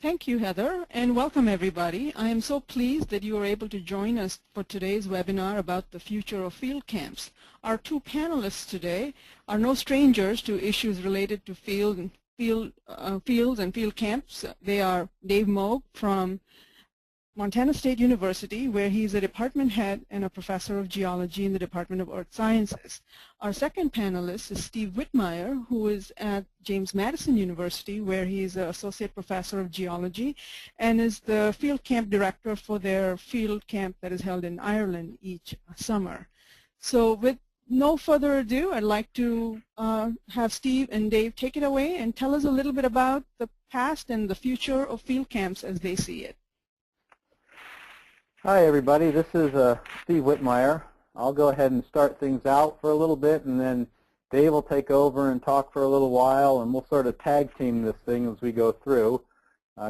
Thank you, Heather, and welcome everybody. I am so pleased that you are able to join us for today's webinar about the future of field camps. Our two panelists today are no strangers to issues related to fields and field camps. They are Dave Mogk from Montana State University, where he's a department head and a professor of geology in the Department of Earth Sciences. Our second panelist is Steve Whitmeyer, who is at Madison University, where he's an associate professor of geology and is the field camp director for their field camp that is held in Ireland each summer. So with no further ado, I'd like to have Steve and Dave take it away and tell us a little bit about the past and the future of field camps as they see it. Hi everybody, this is Steve Whitmeyer. I'll go ahead and start things out for a little bit, and then Dave will take over and talk for a little while, and we'll sort of tag team this thing as we go through.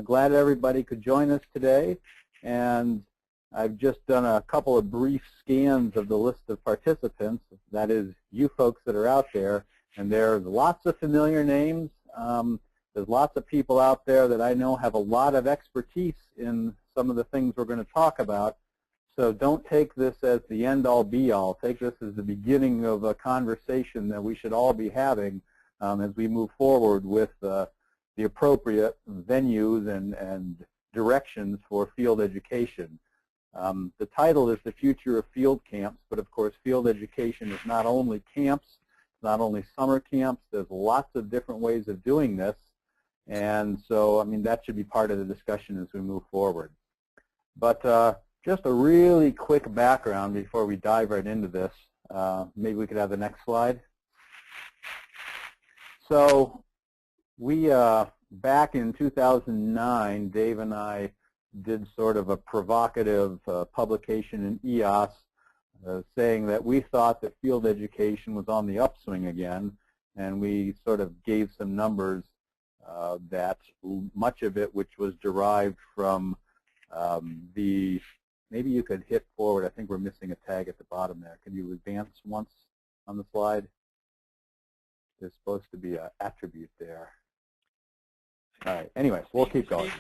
Glad everybody could join us today, and I've just done a couple of brief scans of the list of participants, that is you folks that are out there, and there's lots of familiar names. There's lots of people out there that I know have a lot of expertise in some of the things we're going to talk about. So don't take this as the end-all be-all. Take this as the beginning of a conversation that we should all be having as we move forward with the appropriate venues and directions for field education. The title is The Future of Field Camps, but of course field education is not only camps, not only summer camps. There's lots of different ways of doing this. And so, I mean, that should be part of the discussion as we move forward. But just a really quick background before we dive right into this. Maybe we could have the next slide. So we, back in 2009, Dave and I did sort of a provocative publication in EOS saying that we thought that field education was on the upswing again, and we sort of gave some numbers that much of it which was derived from maybe you could hit forward. I think we're missing a tag at the bottom there. Can you advance once on the slide? There's supposed to be an attribute there. All right, anyway, we'll keep going.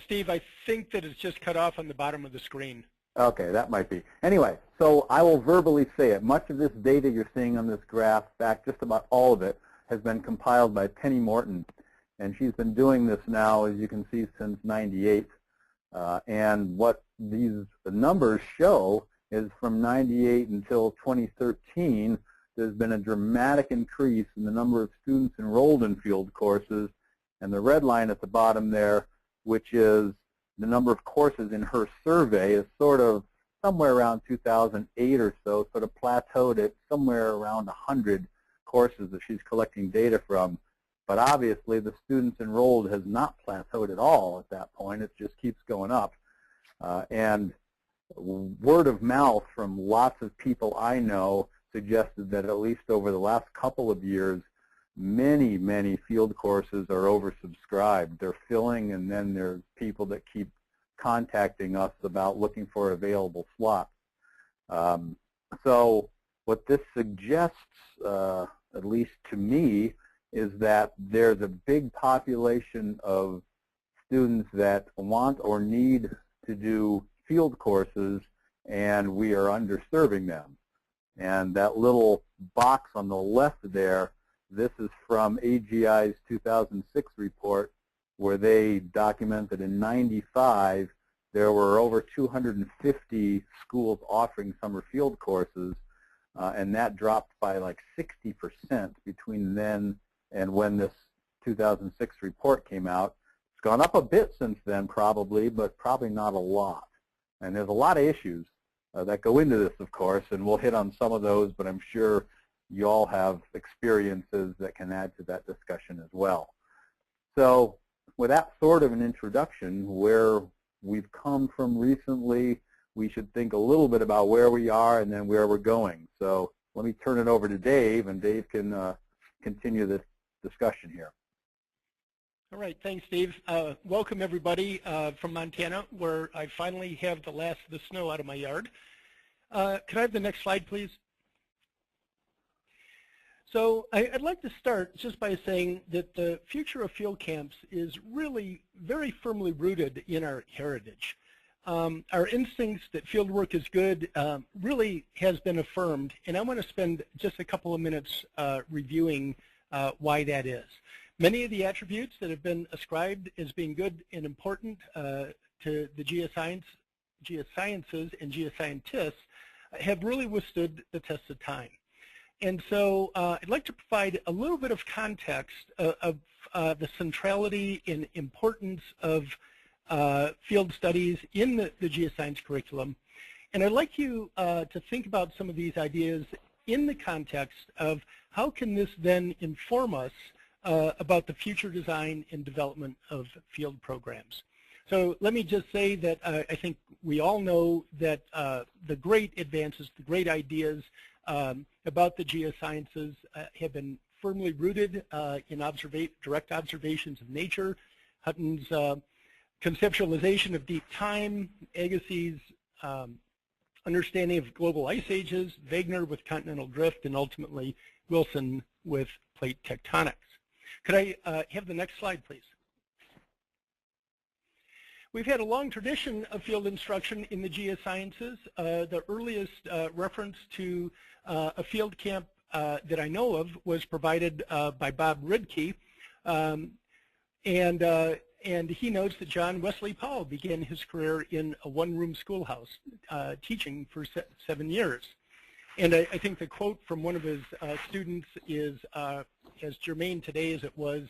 Steve, I think that it's just cut off on the bottom of the screen. Okay, that might be. Anyway, so I will verbally say it. Much of this data you're seeing on this graph, in fact, just about all of it, has been compiled by Penny Morton. And she's been doing this now, as you can see, since '98. And what the numbers show is from '98 until 2013, there's been a dramatic increase in the number of students enrolled in field courses. And the red line at the bottom there, which is the number of courses in her survey, is sort of somewhere around 2008 or so, sort of plateaued at somewhere around 100 courses that she's collecting data from. But obviously the students enrolled has not plateaued at all at that point. It just keeps going up. And word of mouth from lots of people I know suggested that at least over the last couple of years, many, many field courses are oversubscribed. They're filling, and then there's people that keep contacting us about looking for available slots. So what this suggests, at least to me, is that there's a big population of students that want or need to do field courses, and we are underserving them. And that little box on the left there, this is from AGI's 2006 report, where they documented in '95 there were over 250 schools offering summer field courses, and that dropped by like 60% between then and when this 2006 report came out. It's gone up a bit since then probably, but probably not a lot. And there's a lot of issues that go into this, of course, and we'll hit on some of those, but I'm sure you all have experiences that can add to that discussion as well. So with that sort of an introduction, where we've come from recently, we should think a little bit about where we are and then where we're going. So let me turn it over to Dave, and Dave can continue this discussion here. All right, thanks, Steve. Welcome, everybody, from Montana, where I finally have the last of the snow out of my yard. Could I have the next slide, please? So I'd like to start just by saying that the future of field camps is really very firmly rooted in our heritage. Our instincts that field work is good really has been affirmed, and I want to spend just a couple of minutes reviewing why that is. Many of the attributes that have been ascribed as being good and important to the geosciences and geoscientists have really withstood the test of time. And so I'd like to provide a little bit of context of the centrality and importance of field studies in the geoscience curriculum. And I'd like you to think about some of these ideas in the context of how can this then inform us about the future design and development of field programs. So let me just say that I think we all know that the great advances, the great ideas about the geosciences have been firmly rooted in direct observations of nature. Hutton's conceptualization of deep time, Agassiz' understanding of global ice ages, Wegener with continental drift, and ultimately Wilson with plate tectonics. Could I have the next slide, please? We've had a long tradition of field instruction in the geosciences. The earliest reference to a field camp that I know of was provided by Bob Ridke, and he notes that John Wesley Powell began his career in a one-room schoolhouse teaching for 7 years. And I think the quote from one of his students is as germane today as it was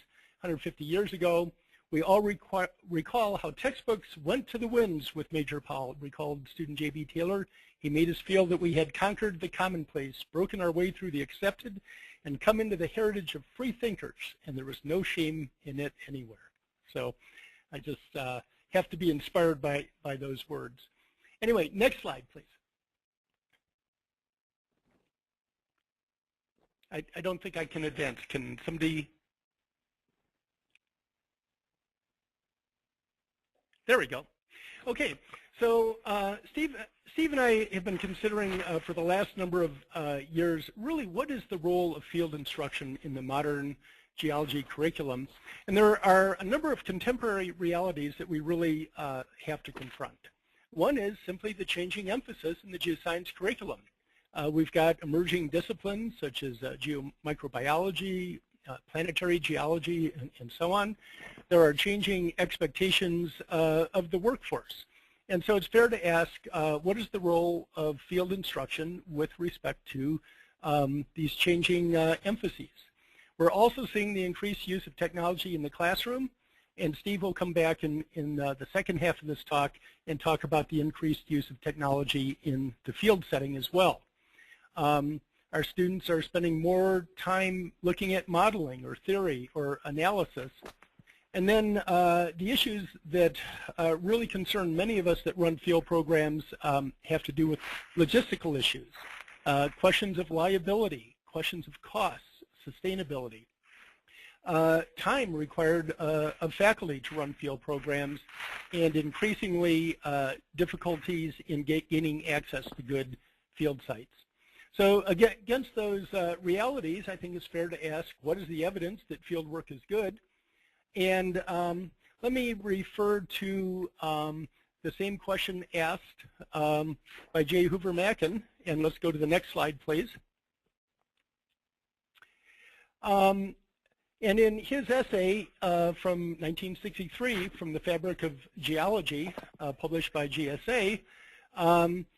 150 years ago. We all recall how textbooks went to the winds with Major Powell, recalled student J.B. Taylor. He made us feel that we had conquered the commonplace, broken our way through the accepted, and come into the heritage of free thinkers, and there was no shame in it anywhere. So I just have to be inspired by those words. Anyway, next slide, please. I don't think I can advance. Can somebody? There we go. Okay, so Steve and I have been considering for the last number of years, really what is the role of field instruction in the modern geology curriculum? And there are a number of contemporary realities that we really have to confront. One is simply the changing emphasis in the geoscience curriculum. We've got emerging disciplines such as geomicrobiology, planetary geology, and so on. There are changing expectations of the workforce. And so it's fair to ask, what is the role of field instruction with respect to these changing emphases? We're also seeing the increased use of technology in the classroom, and Steve will come back in the second half of this talk and talk about the increased use of technology in the field setting as well. Our students are spending more time looking at modeling or theory or analysis. And then the issues that really concern many of us that run field programs have to do with logistical issues, questions of liability, questions of costs, sustainability, time required of faculty to run field programs, and increasingly difficulties in gaining access to good field sites. So against those realities, I think it's fair to ask, what is the evidence that field work is good? And let me refer to the same question asked by J. Hoover Mackin, and let's go to the next slide, please. And in his essay from 1963, from the Fabric of Geology, published by GSA,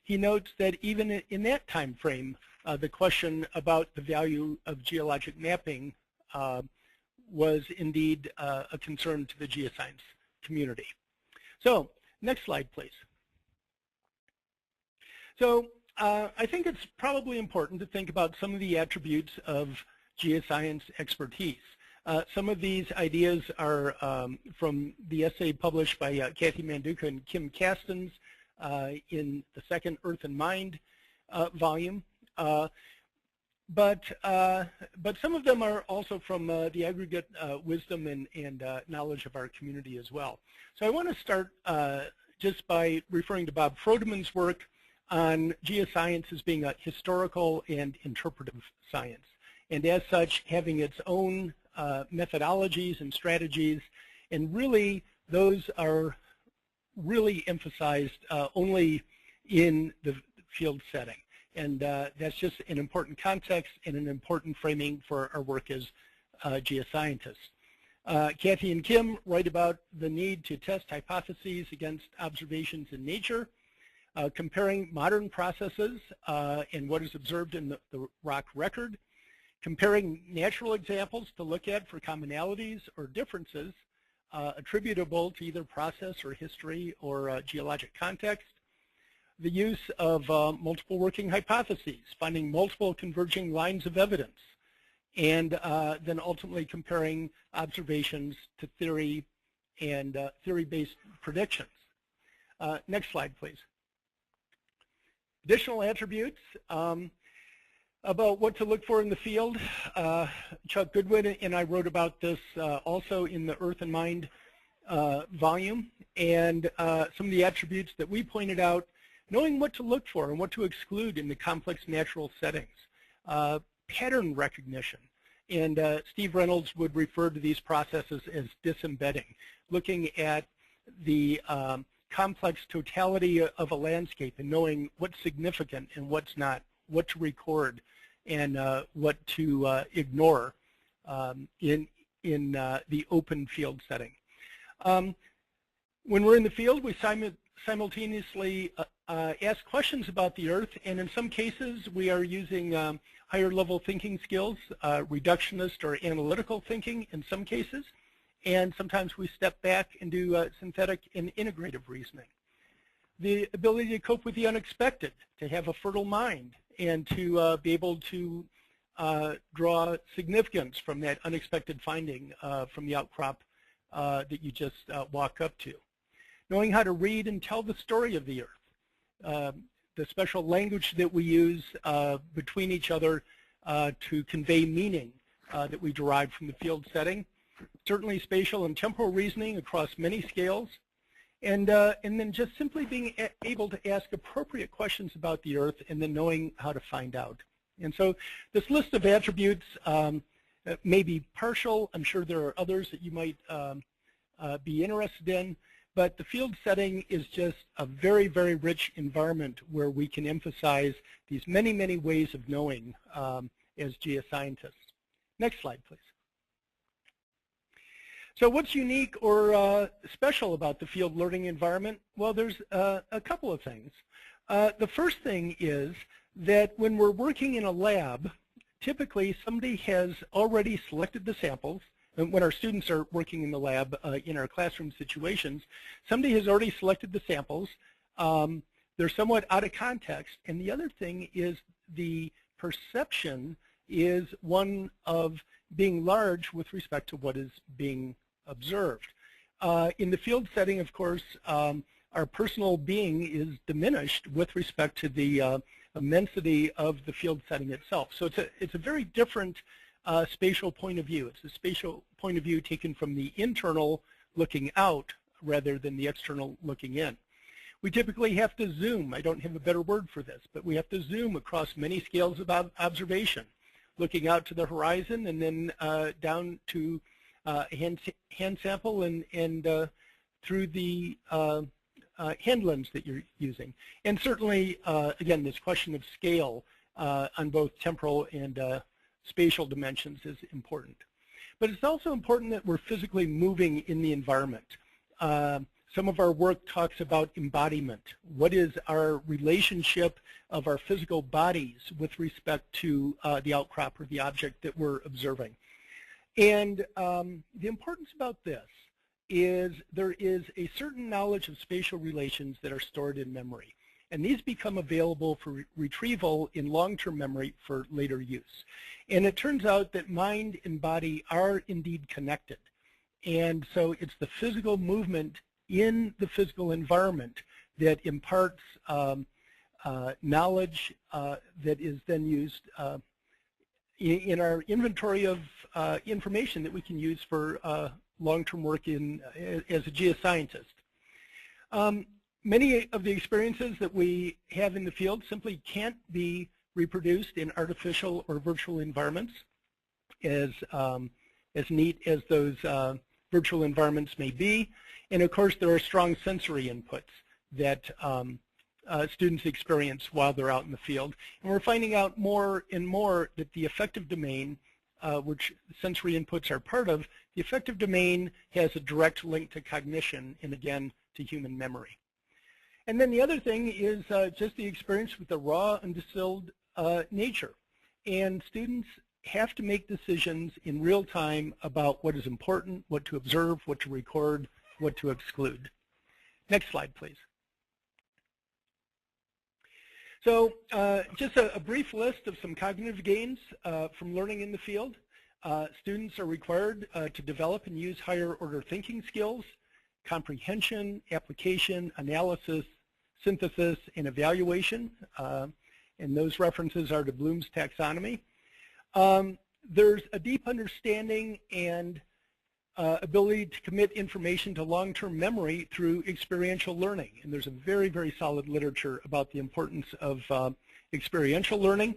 he notes that even in that time frame, the question about the value of geologic mapping was indeed a concern to the geoscience community. So, next slide, please. So, I think it's probably important to think about some of the attributes of geoscience expertise. Some of these ideas are from the essay published by Kathy Manduka and Kim Castens in the second Earth and Mind volume. But some of them are also from the aggregate wisdom and knowledge of our community as well. So I want to start just by referring to Bob Frodemann's work on geoscience as being a historical and interpretive science. and as such having its own methodologies and strategies, and really those are really emphasized only in the field setting. And that's just an important context and an important framing for our work as geoscientists. Kathy and Kim write about the need to test hypotheses against observations in nature, comparing modern processes and what is observed in the rock record, comparing natural examples to look at for commonalities or differences attributable to either process or history or geologic context, the use of multiple working hypotheses, finding multiple converging lines of evidence, and then ultimately comparing observations to theory and theory-based predictions. Next slide, please. Additional attributes about what to look for in the field. Chuck Goodwin and I wrote about this also in the Earth and Mind volume, and some of the attributes that we pointed out: knowing what to look for and what to exclude in the complex natural settings, pattern recognition, and Steve Reynolds would refer to these processes as disembedding, looking at the complex totality of a landscape and knowing what's significant and what's not, what to record and what to ignore in the open field setting. When we're in the field, we simultaneously ask questions about the Earth, and in some cases we are using higher level thinking skills, reductionist or analytical thinking in some cases, and sometimes we step back and do synthetic and integrative reasoning. The ability to cope with the unexpected, to have a fertile mind, and to be able to draw significance from that unexpected finding from the outcrop that you just walk up to. Knowing how to read and tell the story of the Earth. The special language that we use between each other to convey meaning that we derive from the field setting. Certainly spatial and temporal reasoning across many scales. And then just simply being able to ask appropriate questions about the Earth and then knowing how to find out. And so this list of attributes may be partial. I'm sure there are others that you might be interested in. But the field setting is just a very, very rich environment where we can emphasize these many, many ways of knowing as geoscientists. Next slide, please. So what's unique or special about the field learning environment? Well, there's a couple of things. The first thing is that when we're working in a lab, typically somebody has already selected the samples. And when our students are working in the lab in our classroom situations, somebody has already selected the samples. They're somewhat out of context. And the other thing is the perception is one of being large with respect to what is being observed. In the field setting, of course, our personal being is diminished with respect to the immensity of the field setting itself. So it's a very different spatial point of view. It's a spatial point of view taken from the internal looking out rather than the external looking in. We typically have to zoom. I don't have a better word for this, but we have to zoom across many scales of observation, looking out to the horizon and then down to hand sample and through the hand lens that you're using. And certainly, again, this question of scale on both temporal and spatial dimensions is important. But it's also important that we're physically moving in the environment. Some of our work talks about embodiment. What is our relationship of our physical bodies with respect to the outcrop or the object that we're observing? And the importance about this is there is a certain knowledge of spatial relations that are stored in memory. And these become available for retrieval in long-term memory for later use. And it turns out that mind and body are indeed connected. And so it's the physical movement in the physical environment that imparts knowledge that is then used in our inventory of information that we can use for long-term work as a geoscientist. Many of the experiences that we have in the field simply can't be reproduced in artificial or virtual environments. as neat as those virtual environments may be. And of course, there are strong sensory inputs that students experience while they're out in the field. And we're finding out more and more that the affective domain, which sensory inputs are part of, the affective domain has a direct link to cognition and, again, to human memory. And then the other thing is just the experience with the raw, undistilled nature. And students have to make decisions in real time about what is important, what to observe, what to record, what to exclude. Next slide, please. So just a brief list of some cognitive gains from learning in the field. Students are required to develop and use higher order thinking skills, comprehension, application, analysis, synthesis, and evaluation. And those references are to Bloom's taxonomy. There's a deep understanding and ability to commit information to long-term memory through experiential learning. And there's a very, very solid literature about the importance of experiential learning.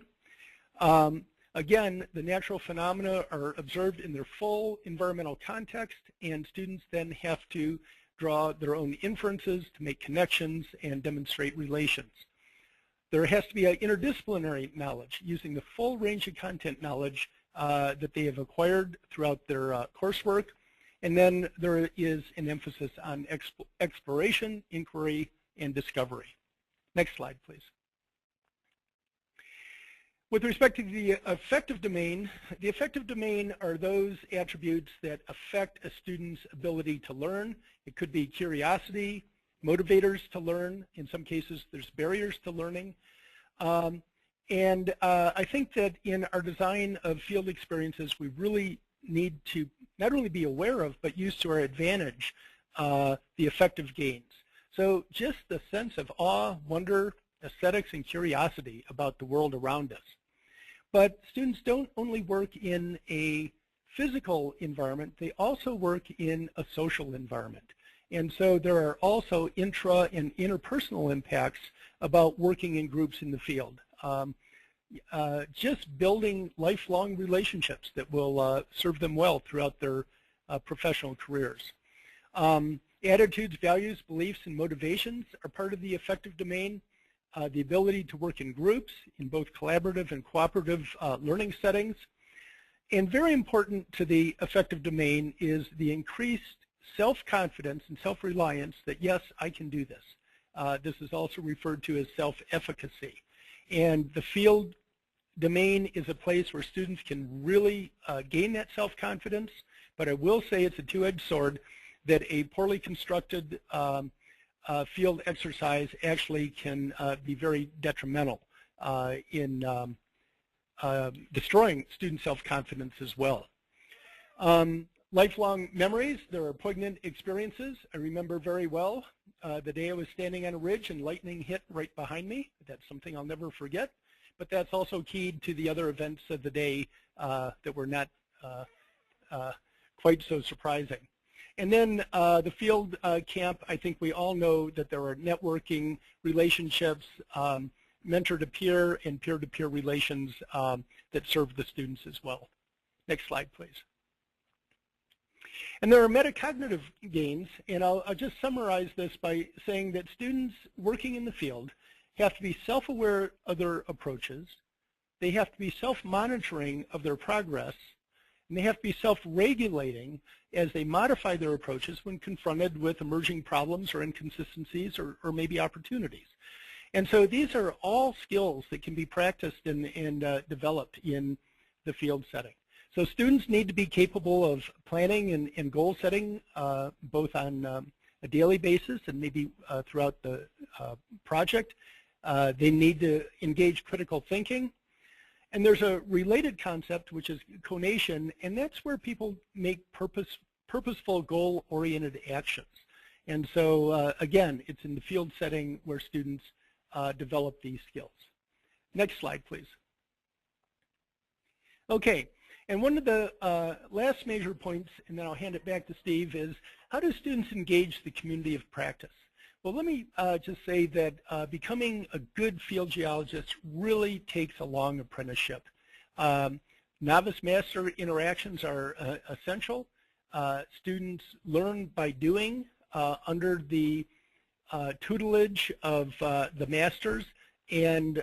Again, the natural phenomena are observed in their full environmental context, and students then have to draw their own inferences to make connections and demonstrate relations. There has to be an interdisciplinary knowledge using the full range of content knowledge that they have acquired throughout their coursework. And then there is an emphasis on exploration, inquiry, and discovery. Next slide, please. With respect to the affective domain are those attributes that affect a student's ability to learn. It could be curiosity, motivators to learn. In some cases, there's barriers to learning. I think that in our design of field experiences, we really need to not only be aware of, but use to our advantage the affective gains. So just the sense of awe, wonder, aesthetics, and curiosity about the world around us. But students don't only work in a physical environment, they also work in a social environment. And so there are also intra and interpersonal impacts about working in groups in the field. Just building lifelong relationships that will serve them well throughout their professional careers. Attitudes, values, beliefs, and motivations are part of the affective domain. The ability to work in groups in both collaborative and cooperative learning settings. And very important to the affective domain is the increased self-confidence and self-reliance that, yes, I can do this. This is also referred to as self-efficacy. And the field domain is a place where students can really gain that self-confidence, but I will say it's a two-edged sword, that a poorly constructed field exercise actually can be very detrimental in destroying student self-confidence as well. Lifelong memories, there are poignant experiences. I remember very well the day I was standing on a ridge and lightning hit right behind me. That's something I'll never forget. But that's also keyed to the other events of the day that were not quite so surprising. And then the field camp, I think we all know that there are networking relationships, mentor-to-peer and peer-to-peer relations that serve the students as well. Next slide, please. And there are metacognitive gains, and I'll just summarize this by saying that students working in the field have to be self-aware of their approaches, they have to be self-monitoring of their progress, and they have to be self-regulating as they modify their approaches when confronted with emerging problems or inconsistencies or maybe opportunities. And so these are all skills that can be practiced and developed in the field setting. So students need to be capable of planning and goal setting both on a daily basis and maybe throughout the project. They need to engage critical thinking. And there's a related concept, which is conation, and that's where people make purposeful, goal-oriented actions. And so, again, it's in the field setting where students develop these skills. Next slide, please. Okay, and one of the last major points, and then I'll hand it back to Steve, is how do students engage the community of practice? Well, let me just say that becoming a good field geologist really takes a long apprenticeship. Novice-master interactions are essential. Students learn by doing under the tutelage of the masters, and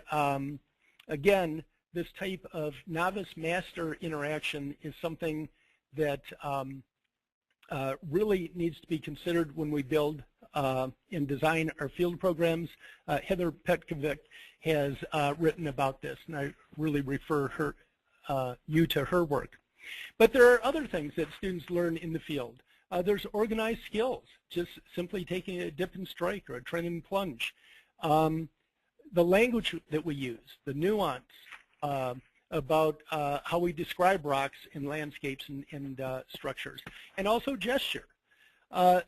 again, this type of novice-master interaction is something that really needs to be considered when we build and design our field programs. Heather Petkovic has written about this, and I really refer you to her work. But there are other things that students learn in the field. There's organized skills, just simply taking a dip and strike or a trend and plunge. The language that we use, the nuance about how we describe rocks in landscapes and structures, and also gesture.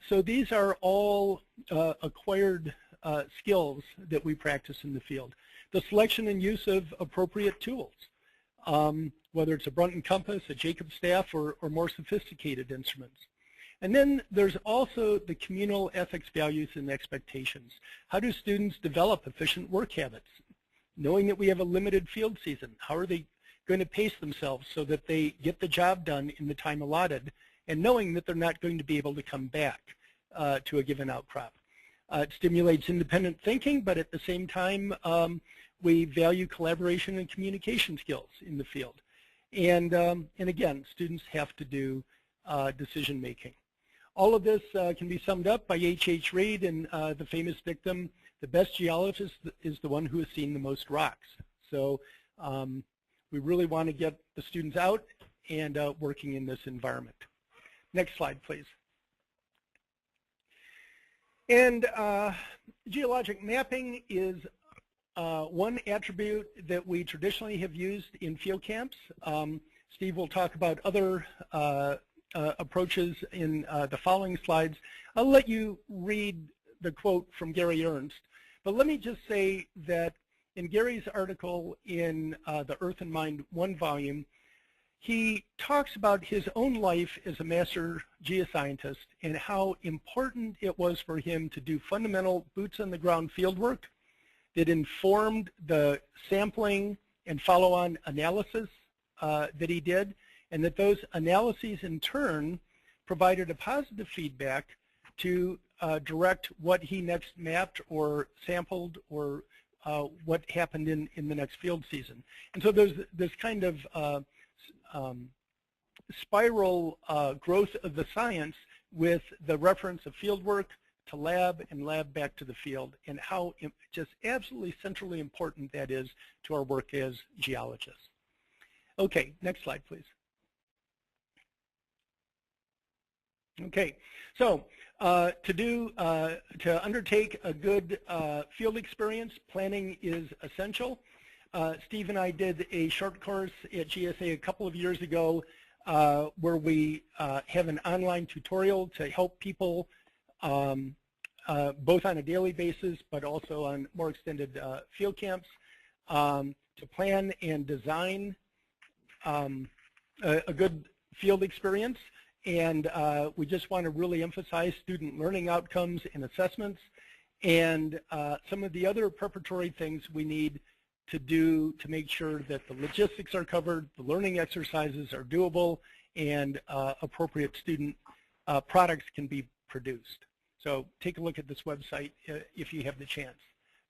So these are all acquired skills that we practice in the field. The selection and use of appropriate tools, whether it's a Brunton compass, a Jacobs staff, or more sophisticated instruments. And then there's also the communal ethics, values, and expectations. How do students develop efficient work habits? Knowing that we have a limited field season, how are they going to pace themselves so that they get the job done in the time allotted, and knowing that they're not going to be able to come back to a given outcrop? It stimulates independent thinking, but at the same time, we value collaboration and communication skills in the field. And again, students have to do decision making. All of this can be summed up by H.H. Reid and the famous dictum, the best geologist is the one who has seen the most rocks. So we really want to get the students out and working in this environment. Next slide, please. And geologic mapping is one attribute that we traditionally have used in field camps. Steve will talk about other approaches in the following slides. I'll let you read the quote from Gary Ernst, but let me just say that in Gary's article in the Earth and Mind 1 volume, he talks about his own life as a master geoscientist and how important it was for him to do fundamental boots-on-the-ground field work that informed the sampling and follow-on analysis that he did, and that those analyses in turn provided a positive feedback to direct what he next mapped or sampled or what happened in the next field season. And so there's this kind of spiral growth of the science with the reference of field work to lab and lab back to the field, and how just absolutely centrally important that is to our work as geologists. Okay, next slide, please. Okay, so to undertake a good field experience, planning is essential. Steve and I did a short course at GSA a couple of years ago where we have an online tutorial to help people both on a daily basis but also on more extended field camps to plan and design a good field experience. And we just want to really emphasize student learning outcomes and assessments, and some of the other preparatory things we need to do to make sure that the logistics are covered, the learning exercises are doable, and appropriate student products can be produced. So take a look at this website if you have the chance.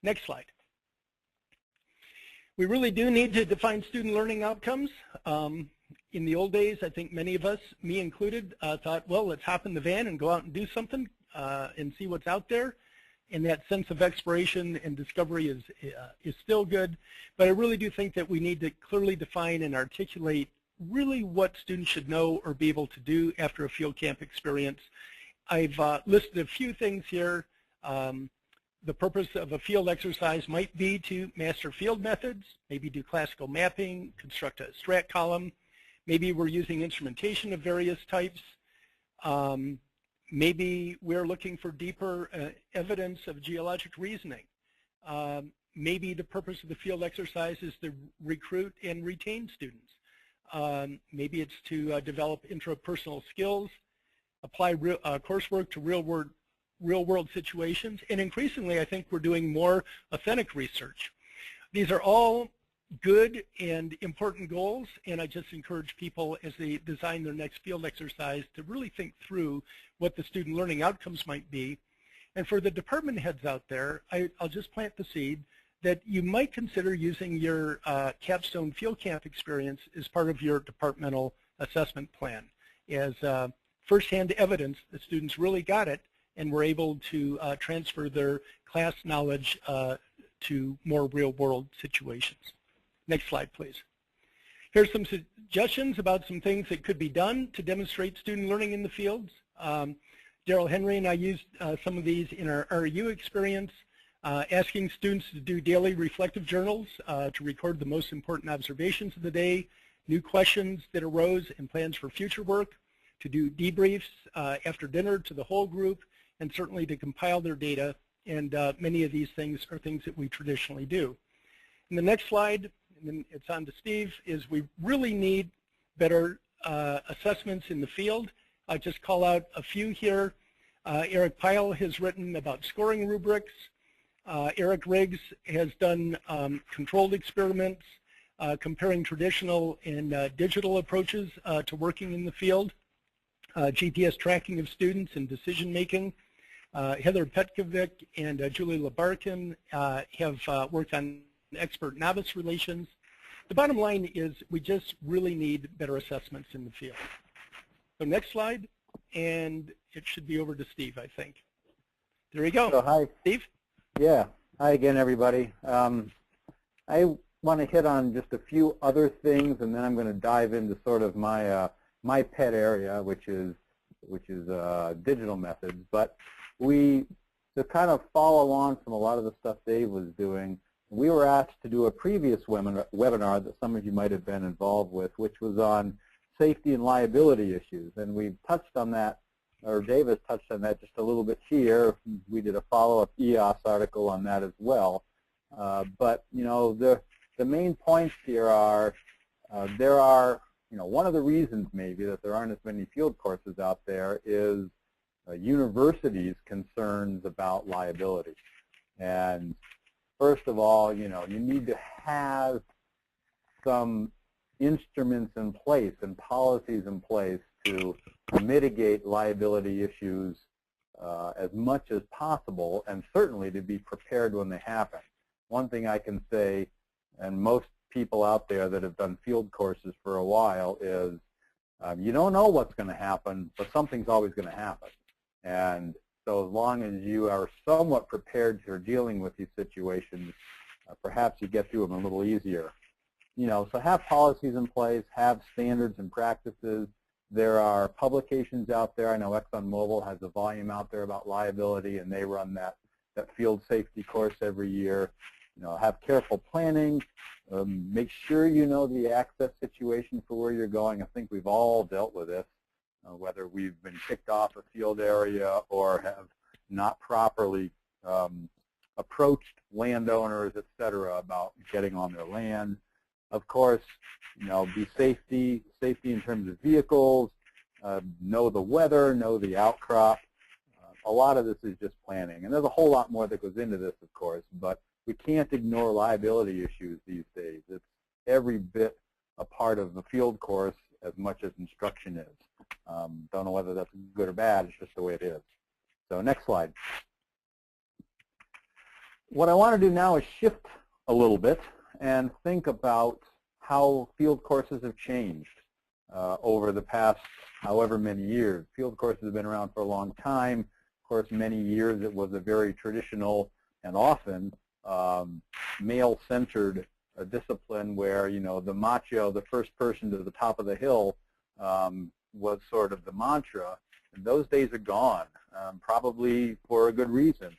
Next slide. We really do need to define student learning outcomes. In the old days, I think many of us, me included, thought, well, let's hop in the van and go out and do something and see what's out there. And that sense of exploration and discovery is still good. But I really do think that we need to clearly define and articulate really what students should know or be able to do after a field camp experience. I've listed a few things here. The purpose of a field exercise might be to master field methods, maybe do classical mapping, construct a strat column. Maybe we're using instrumentation of various types. Maybe we're looking for deeper evidence of geologic reasoning. Maybe the purpose of the field exercise is to recruit and retain students. Maybe it's to develop intrapersonal skills, apply coursework to real-world situations, and increasingly I think we're doing more authentic research. These are all good and important goals, and I just encourage people as they design their next field exercise to really think through what the student learning outcomes might be. And for the department heads out there, I'll just plant the seed that you might consider using your capstone field camp experience as part of your departmental assessment plan as firsthand evidence that students really got it and were able to transfer their class knowledge to more real-world situations. Next slide, please. Here's some suggestions about some things that could be done to demonstrate student learning in the fields. Daryl Henry and I used some of these in our RU experience, asking students to do daily reflective journals to record the most important observations of the day, new questions that arose, and plans for future work, to do debriefs after dinner to the whole group, and certainly to compile their data. And many of these things are things that we traditionally do. In the next slide, and then it's on to Steve, is we really need better assessments in the field. I'll just call out a few here. Eric Pyle has written about scoring rubrics. Eric Riggs has done controlled experiments comparing traditional and digital approaches to working in the field. GPS tracking of students and decision making. Heather Petkovic and Julie Labarkin have worked on expert novice relations. The bottom line is we just really need better assessments in the field. So next slide, and it should be over to Steve, I think. There you go. So hi. Steve? Yeah. Hi again, everybody. I want to hit on just a few other things, and then I'm going to dive into sort of my my pet area, which is digital methods. But to kind of follow on from a lot of the stuff Dave was doing, we were asked to do a previous webinar that some of you might have been involved with, which was on safety and liability issues. And we've touched on that, or Dave has touched on that just a little bit here. We did a follow-up EOS article on that as well. But, you know, the main points here are there are, you know, one of the reasons maybe that there aren't as many field courses out there is universities' concerns about liability. And first of all, you know, you need to have some instruments in place and policies in place to mitigate liability issues as much as possible, and certainly to be prepared when they happen. One thing I can say, and most people out there that have done field courses for a while, is you don't know what's going to happen, but something's always going to happen. And so as long as you are somewhat prepared for dealing with these situations, perhaps you get through them a little easier. You know, so have policies in place, have standards and practices. There are publications out there. I know ExxonMobil has a volume out there about liability, and they run that field safety course every year. You know, have careful planning. Make sure you know the access situation for where you're going. I think we've all dealt with this, whether we've been kicked off a field area or have not properly approached landowners, et cetera, about getting on their land. Of course, you know, be safety in terms of vehicles, know the weather, know the outcrop. A lot of this is just planning. And there's a whole lot more that goes into this, of course, but we can't ignore liability issues these days. It's every bit a part of the field course as much as instruction is. Don't know whether that's good or bad, it's just the way it is. So next slide. What I want to do now is shift a little bit and think about how field courses have changed over the past however many years. Field courses have been around for a long time. Of course, many years it was a very traditional and often male-centered discipline where, you know, the macho, the first person to the top of the hill was sort of the mantra. And those days are gone, probably for a good reason.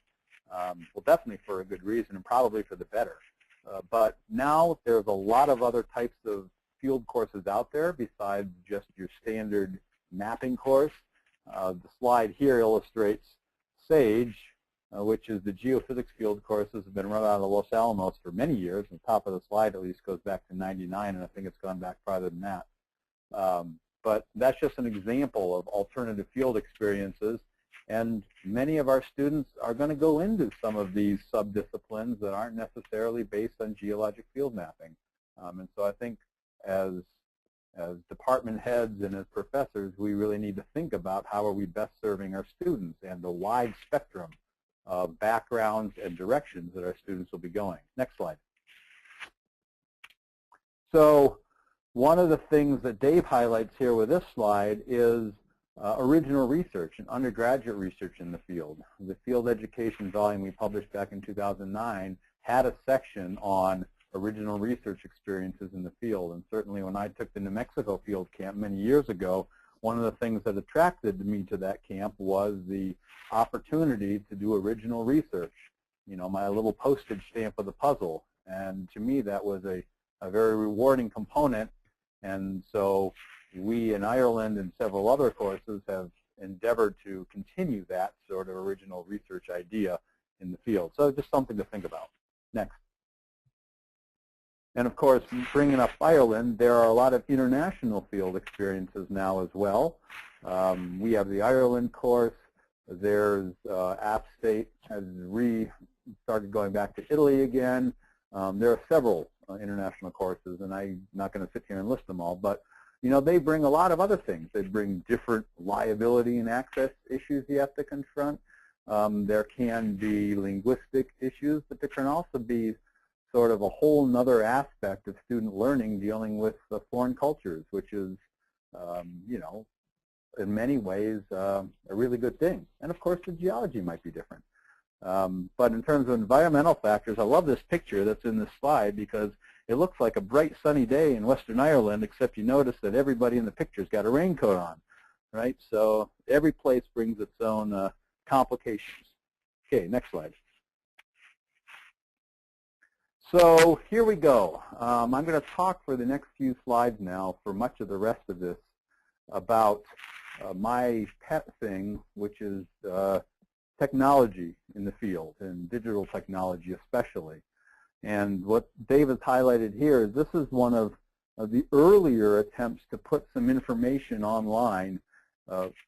Well, definitely for a good reason and probably for the better. But now there's a lot of other types of field courses out there besides just your standard mapping course. The slide here illustrates SAGE, which is the geophysics field courses have been run out of Los Alamos for many years. The top of the slide at least goes back to '99, and I think it's gone back farther than that. But that's just an example of alternative field experiences. And many of our students are going to go into some of these sub-disciplines that aren't necessarily based on geologic field mapping. And so I think as department heads and as professors, we really need to think about how are we best serving our students and the wide spectrum of backgrounds and directions that our students will be going. Next slide. So one of the things that Dave highlights here with this slide is original research and undergraduate research in the field. The field education volume we published back in 2009 had a section on original research experiences in the field. And certainly when I took the New Mexico field camp many years ago, one of the things that attracted me to that camp was the opportunity to do original research. You know, my little postage stamp of the puzzle. And to me, that was a very rewarding component. And so we in Ireland and several other courses have endeavored to continue that sort of original research idea in the field. So just something to think about. Next. And of course, bringing up Ireland, there are a lot of international field experiences now as well. We have the Ireland course. There's App State has started going back to Italy again. There are several international courses, and I'm not going to sit here and list them all, but you know, they bring a lot of other things. They bring different liability and access issues you have to confront. There can be linguistic issues, but there can also be sort of a whole nother aspect of student learning dealing with foreign cultures, which is, you know, in many ways a really good thing. And of course, the geology might be different. But in terms of environmental factors, I love this picture that's in this slide because it looks like a bright sunny day in Western Ireland, except you notice that everybody in the picture's got a raincoat on, right? So every place brings its own complications. Okay, next slide. So here we go. I'm going to talk for the next few slides now for much of the rest of this about my pet thing, which is technology in the field, and digital technology especially. And what Dave has highlighted here is this is one of the earlier attempts to put some information online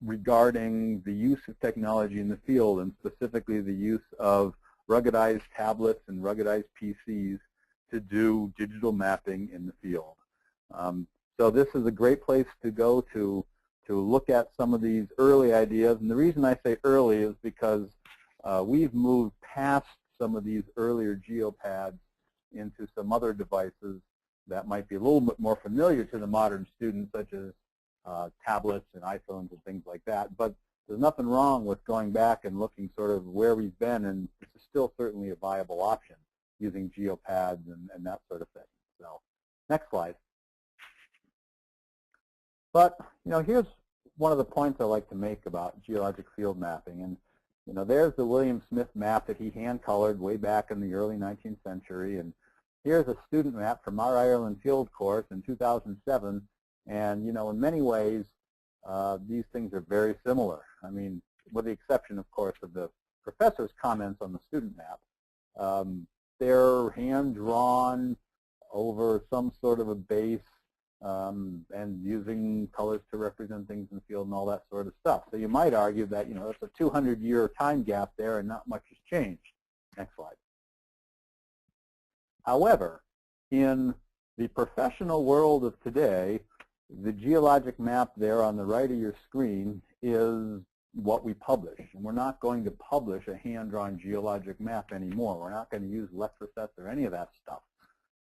regarding the use of technology in the field, and specifically the use of ruggedized tablets and ruggedized PCs to do digital mapping in the field. So this is a great place to go to look at some of these early ideas. And the reason I say early is because we've moved past some of these earlier GeoPads into some other devices that might be a little bit more familiar to the modern student, such as tablets and iPhones and things like that. But there's nothing wrong with going back and looking sort of where we've been, and this is still certainly a viable option using GeoPads and that sort of thing. So next slide. But you know, here's one of the points I like to make about geologic field mapping. And you know, there's the William Smith map that he hand-colored way back in the early 19th century. And here's a student map from our Ireland field course in 2007. And you know, in many ways, these things are very similar. I mean, with the exception, of course, of the professor's comments on the student map. They're hand-drawn over some sort of a base and using colors to represent things in the field and all that sort of stuff. So you might argue that, you know, it's a 200-year time gap there and not much has changed. Next slide. However, in the professional world of today, the geologic map there on the right of your screen is what we publish. And we're not going to publish a hand-drawn geologic map anymore. We're not going to use letrosets or any of that stuff.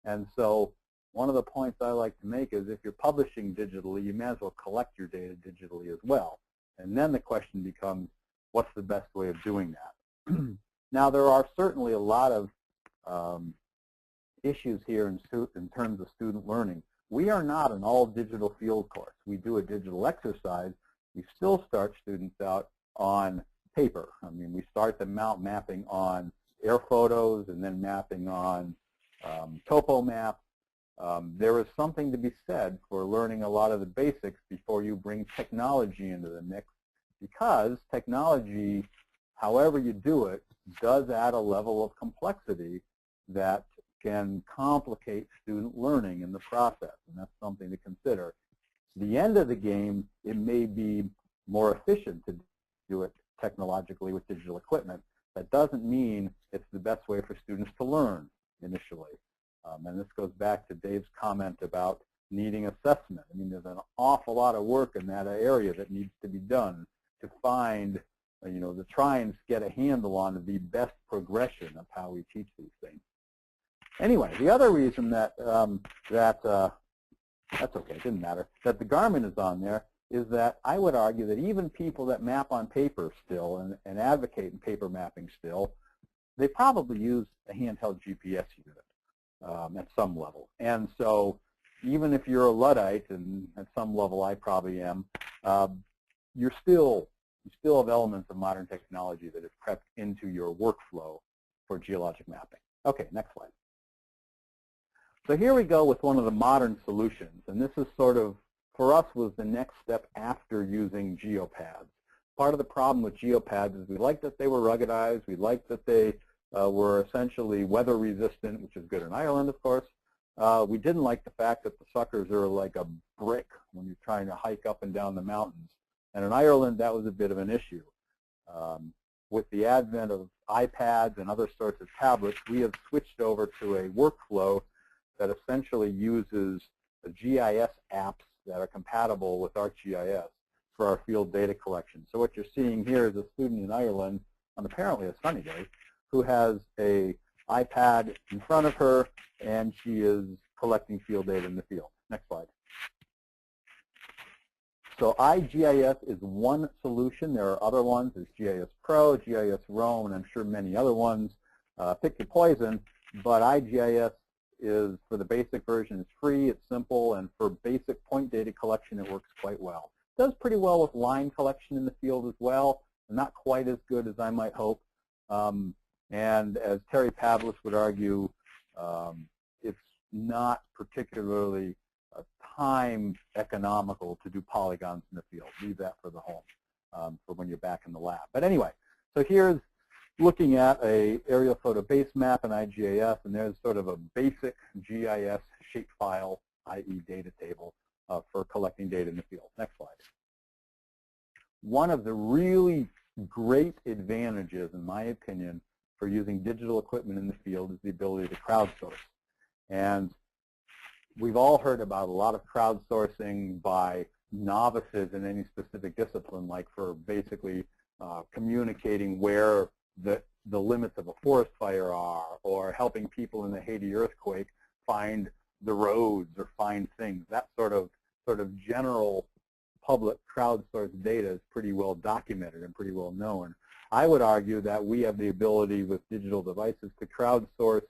And so one of the points I like to make is if you're publishing digitally, you may as well collect your data digitally as well. And then the question becomes, what's the best way of doing that? Now, there are certainly a lot of issues here in terms of student learning. We are not an all-digital field course. We do a digital exercise. We still start students out on paper. I mean, we start them out mapping on air photos and then mapping on topo maps. There is something to be said for learning a lot of the basics before you bring technology into the mix, because technology, however you do it, does add a level of complexity that can complicate student learning in the process, and that's something to consider. The end of the game, it may be more efficient to do it technologically with digital equipment. That doesn't mean it's the best way for students to learn initially. And this goes back to Dave's comment about needing assessment. I mean, there's an awful lot of work in that area that needs to be done to find, to try and get a handle on the best progression of how we teach these things. Anyway, the other reason that, that's okay, it didn't matter, that the Garmin is on there is that I would argue that even people that map on paper still and advocate in paper mapping still, they probably use a handheld GPS unit at some level. And so even if you're a Luddite, and at some level I probably am, you still have elements of modern technology that is prepped into your workflow for geologic mapping. Okay, next slide. So here we go with one of the modern solutions, and this is sort of, for us, was the next step after using GeoPads. Part of the problem with GeoPads is we liked that they were ruggedized, we liked that they were essentially weather resistant, which is good in Ireland, of course. We didn't like the fact that the suckers are like a brick when you're trying to hike up and down the mountains. And in Ireland, that was a bit of an issue. With the advent of iPads and other sorts of tablets, we have switched over to a workflow that essentially uses GIS apps that are compatible with ArcGIS for our field data collection. So what you're seeing here is a student in Ireland on apparently a sunny day who has a iPad in front of her, and she is collecting field data in the field. Next slide. So IGIS is one solution. There are other ones. There's GIS Pro, GIS Rome, and I'm sure many other ones. Pick your poison, but IGIS is, for the basic version, it's free, it's simple, and for basic point data collection, it works quite well. It does pretty well with line collection in the field as well, not quite as good as I might hope. And as Terry Pavlis would argue, it's not particularly time economical to do polygons in the field. Leave that for the home, for when you're back in the lab. But anyway, so here's looking at a aerial photo base map in IGIS, and there's sort of a basic GIS shapefile, i.e. data table, for collecting data in the field. Next slide. One of the really great advantages, in my opinion, for using digital equipment in the field is the ability to crowdsource. And we've all heard about a lot of crowdsourcing by novices in any specific discipline, like for basically communicating where the limits of a forest fire are, or helping people in the Haiti earthquake find the roads or find things. That sort of general public crowdsourced data is pretty well documented and pretty well known. I would argue that we have the ability with digital devices to crowdsource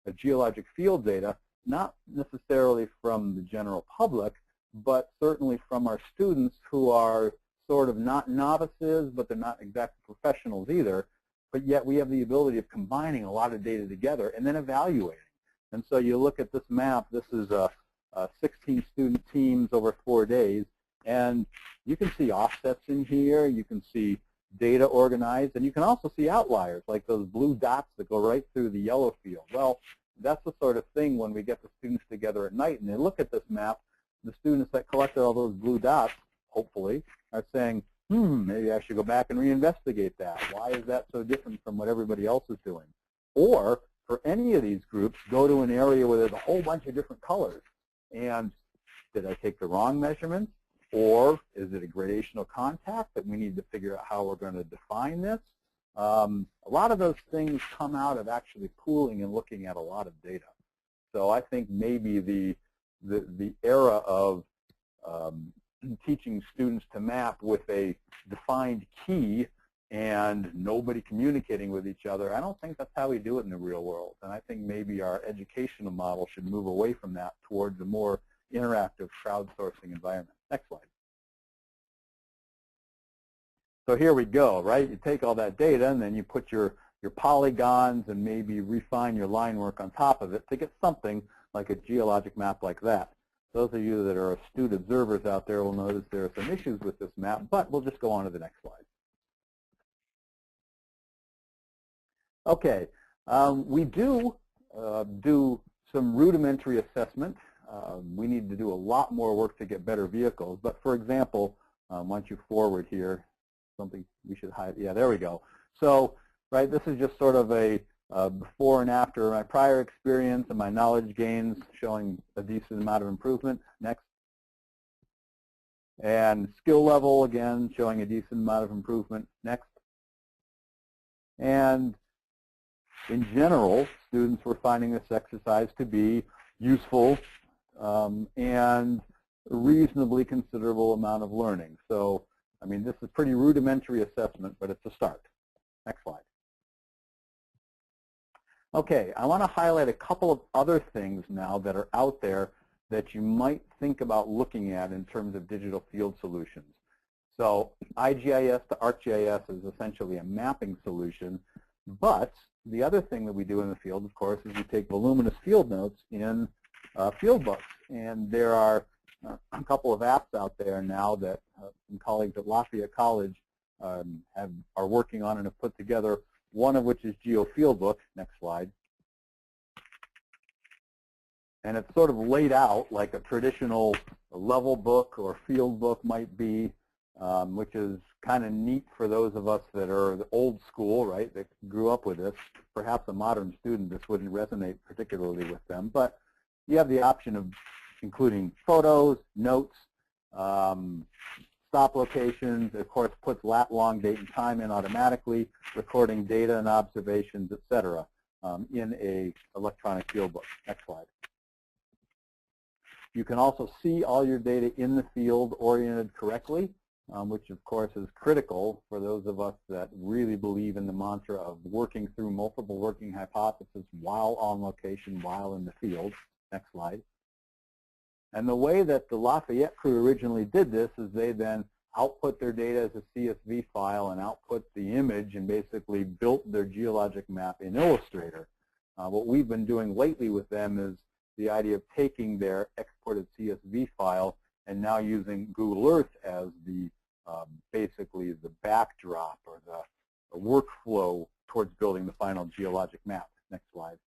a geologic field data, not necessarily from the general public, but certainly from our students who are sort of not novices, but they're not exactly professionals either. But yet we have the ability of combining a lot of data together and then evaluating. And so you look at this map, this is 16 student teams over 4 days, and you can see offsets in here, you can see data organized, and you can also see outliers, like those blue dots that go right through the yellow field. Well, that's the sort of thing when we get the students together at night and they look at this map, the students that collected all those blue dots, hopefully, are saying, maybe I should go back and reinvestigate that. Why is that so different from what everybody else is doing? Or, for any of these groups, go to an area where there's a whole bunch of different colors. And did I take the wrong measurements? Or is it a gradational contact that we need to figure out how we're going to define this? A lot of those things come out of actually pooling and looking at a lot of data. So I think maybe the era of teaching students to map with a defined key and nobody communicating with each other, I don't think that's how we do it in the real world. And I think maybe our educational model should move away from that towards a more interactive crowdsourcing environment. Next slide. So here we go, right? You take all that data and then you put your polygons and maybe refine your line work on top of it to get something like a geologic map like that. Those of you that are astute observers out there will notice there are some issues with this map, but we'll just go on to the next slide. Okay, we do some rudimentary assessment. We need to do a lot more work to get better vehicles, but for example, why don't you forward here, something we should hide, yeah, there we go. So, right, this is just sort of a before and after my prior experience and my knowledge gains showing a decent amount of improvement. Next. And skill level, again, showing a decent amount of improvement. Next. And in general, students were finding this exercise to be useful and a reasonably considerable amount of learning. So, I mean, this is a pretty rudimentary assessment, but it's a start. Next slide. Okay, I want to highlight a couple of other things now that are out there that you might think about looking at in terms of digital field solutions. So IGIS to ArcGIS is essentially a mapping solution, but the other thing that we do in the field, of course, is we take voluminous field notes in field books. And there are a couple of apps out there now that some colleagues at Lafayette College are working on and have put together, one of which is GeoField Book. Next slide. And it's sort of laid out like a traditional level book or field book might be, which is kind of neat for those of us that are the old school, right, that grew up with this. Perhaps a modern student, this wouldn't resonate particularly with them. But you have the option of including photos, notes, stop locations, of course, puts lat, long, date, and time in automatically, recording data and observations, etc., in a electronic field book. Next slide. You can also see all your data in the field oriented correctly, which of course is critical for those of us that really believe in the mantra of working through multiple working hypotheses while on location, while in the field. Next slide. And the way that the Lafayette crew originally did this is they then output their data as a CSV file and output the image and basically built their geologic map in Illustrator. What we've been doing lately with them is the idea of taking their exported CSV file and now using Google Earth as the basically the backdrop or the workflow towards building the final geologic map. Next slide.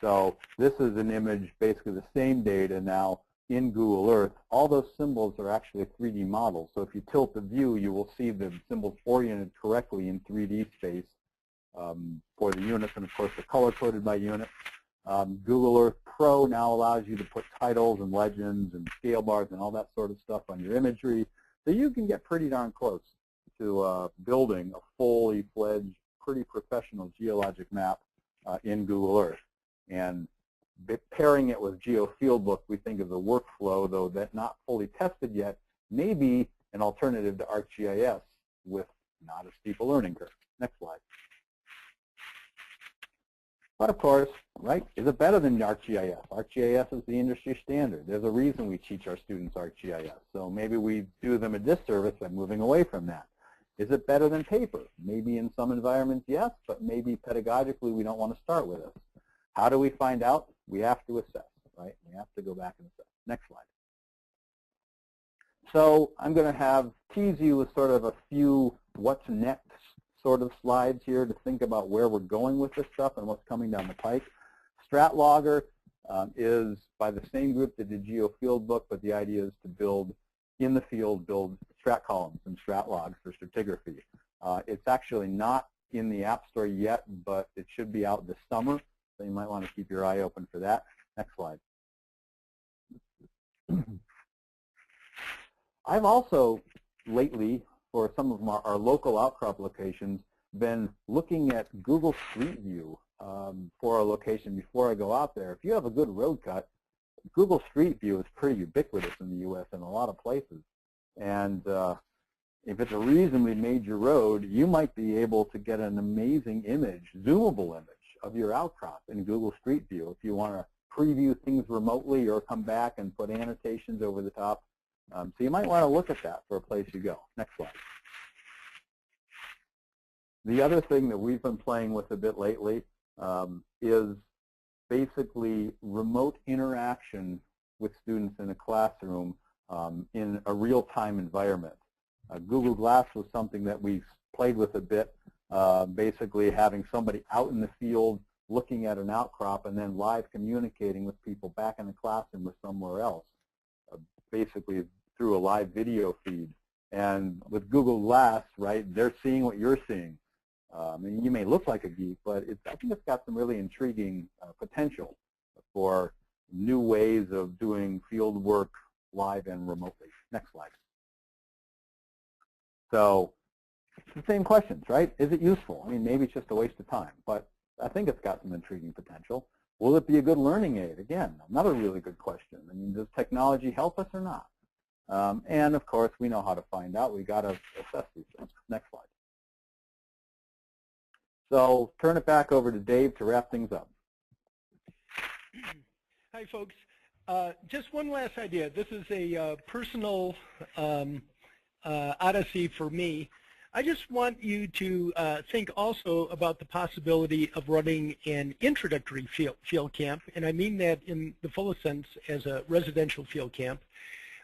So this is an image, basically the same data now in Google Earth. All those symbols are actually 3D models. So if you tilt the view, you will see the symbols oriented correctly in 3D space for the units, and of course they're color-coded by unit. Google Earth Pro now allows you to put titles and legends and scale bars and all that sort of stuff on your imagery. So you can get pretty darn close to building a fully fledged, pretty professional geologic map in Google Earth. And pairing it with GeoField Book, we think of the workflow, though that not fully tested yet, may be an alternative to ArcGIS with not as steep a learning curve. Next slide. But of course, right, is it better than ArcGIS? ArcGIS is the industry standard. There's a reason we teach our students ArcGIS. So maybe we do them a disservice by moving away from that. Is it better than paper? Maybe in some environments, yes, but maybe pedagogically we don't want to start with it. How do we find out? We have to assess, right? We have to go back and assess. Next slide. So I'm going to tease you with sort of a few what's next sort of slides here to think about where we're going with this stuff and what's coming down the pike. Stratlogger is by the same group that did GeoField Book, but the idea is to build in the field, build strat columns and strat logs for stratigraphy. It's actually not in the App Store yet, but it should be out this summer. So you might want to keep your eye open for that. Next slide. I've also lately, for some of our local outcrop locations, been looking at Google Street View for a location before I go out there. If you have a good road cut, Google Street View is pretty ubiquitous in the U.S. in a lot of places. And if it's a reasonably major road, you might be able to get an amazing image, zoomable image, of your outcrop in Google Street View if you want to preview things remotely or come back and put annotations over the top. So you might want to look at that for a place you go. Next slide. The other thing that we've been playing with a bit lately is basically remote interaction with students in a classroom in a real-time environment. Google Glass was something that we played with a bit, basically having somebody out in the field looking at an outcrop and then live communicating with people back in the classroom or somewhere else, basically through a live video feed. And with Google Glass, right, they're seeing what you're seeing. And you may look like a geek, but I think it's got some really intriguing potential for new ways of doing field work live and remotely. Next slide. So it's the same questions, right? Is it useful? I mean, maybe it's just a waste of time, but I think it's got some intriguing potential. Will it be a good learning aid? Again, another really good question. I mean, does technology help us or not? And of course, we know how to find out. We got to assess these things. Next slide. So turn it back over to Dave to wrap things up. Hi, folks. Just one last idea. This is a personal odyssey for me. I just want you to think also about the possibility of running an introductory field camp, and I mean that in the fullest sense as a residential field camp.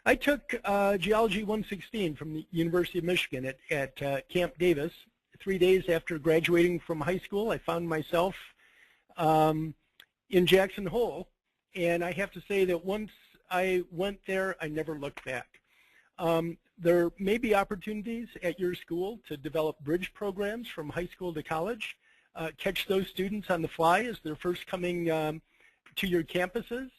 I took Geology 116 from the University of Michigan at Camp Davis. 3 days after graduating from high school, I found myself in Jackson Hole, and I have to say that once I went there, I never looked back. There may be opportunities at your school to develop bridge programs from high school to college, catch those students on the fly as they're first coming to your campuses,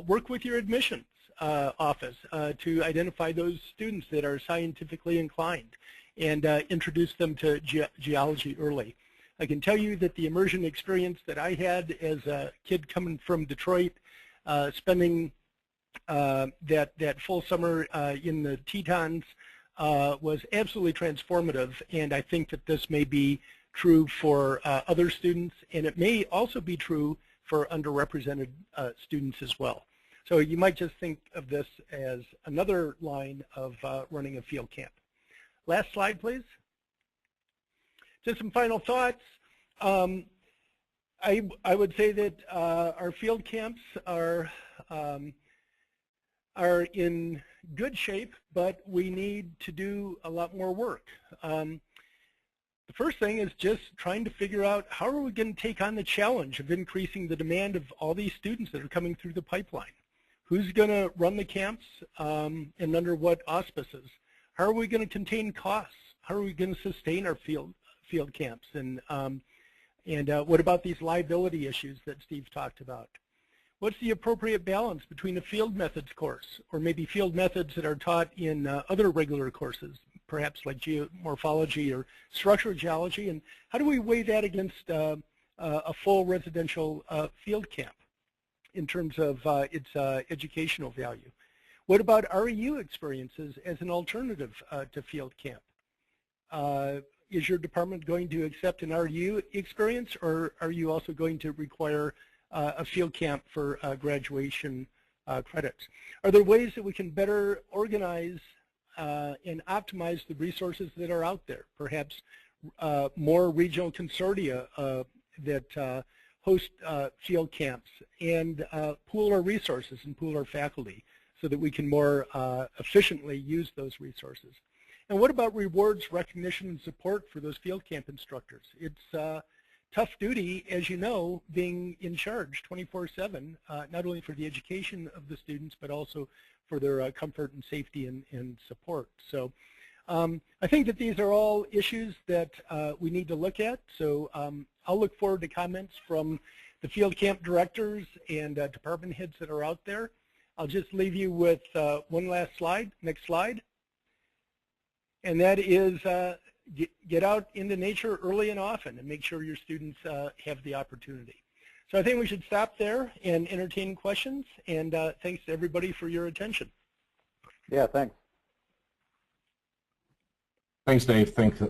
work with your admissions office to identify those students that are scientifically inclined and introduce them to geology early. I can tell you that the immersion experience that I had as a kid coming from Detroit, spending that full summer in the Tetons was absolutely transformative, and I think that this may be true for other students, and it may also be true for underrepresented students as well. So you might just think of this as another line of running a field camp. Last slide, please. Just some final thoughts. I would say that our field camps are in good shape, but we need to do a lot more work. The first thing is just trying to figure out how are we going to take on the challenge of increasing the demand of all these students that are coming through the pipeline. Who's going to run the camps and under what auspices? How are we going to contain costs? How are we going to sustain our field camps? And what about these liability issues that Steve talked about? What's the appropriate balance between a field methods course or maybe field methods that are taught in other regular courses, perhaps like geomorphology or structural geology? And how do we weigh that against a full residential field camp in terms of its educational value? What about REU experiences as an alternative to field camp? Is your department going to accept an REU experience, or are you also going to require a field camp for graduation credits? Are there ways that we can better organize and optimize the resources that are out there? Perhaps more regional consortia that host field camps and pool our resources and pool our faculty so that we can more efficiently use those resources. And what about rewards, recognition, and support for those field camp instructors? It's tough duty, as you know, being in charge 24/7, not only for the education of the students, but also for their comfort and safety and support. So I think that these are all issues that we need to look at. So I'll look forward to comments from the field camp directors and department heads that are out there. I'll just leave you with one last slide, next slide. And that is get out into nature early and often and make sure your students have the opportunity. So I think we should stop there and entertain questions, and thanks to everybody for your attention. Yeah, thanks. Thanks, Dave. Thanks,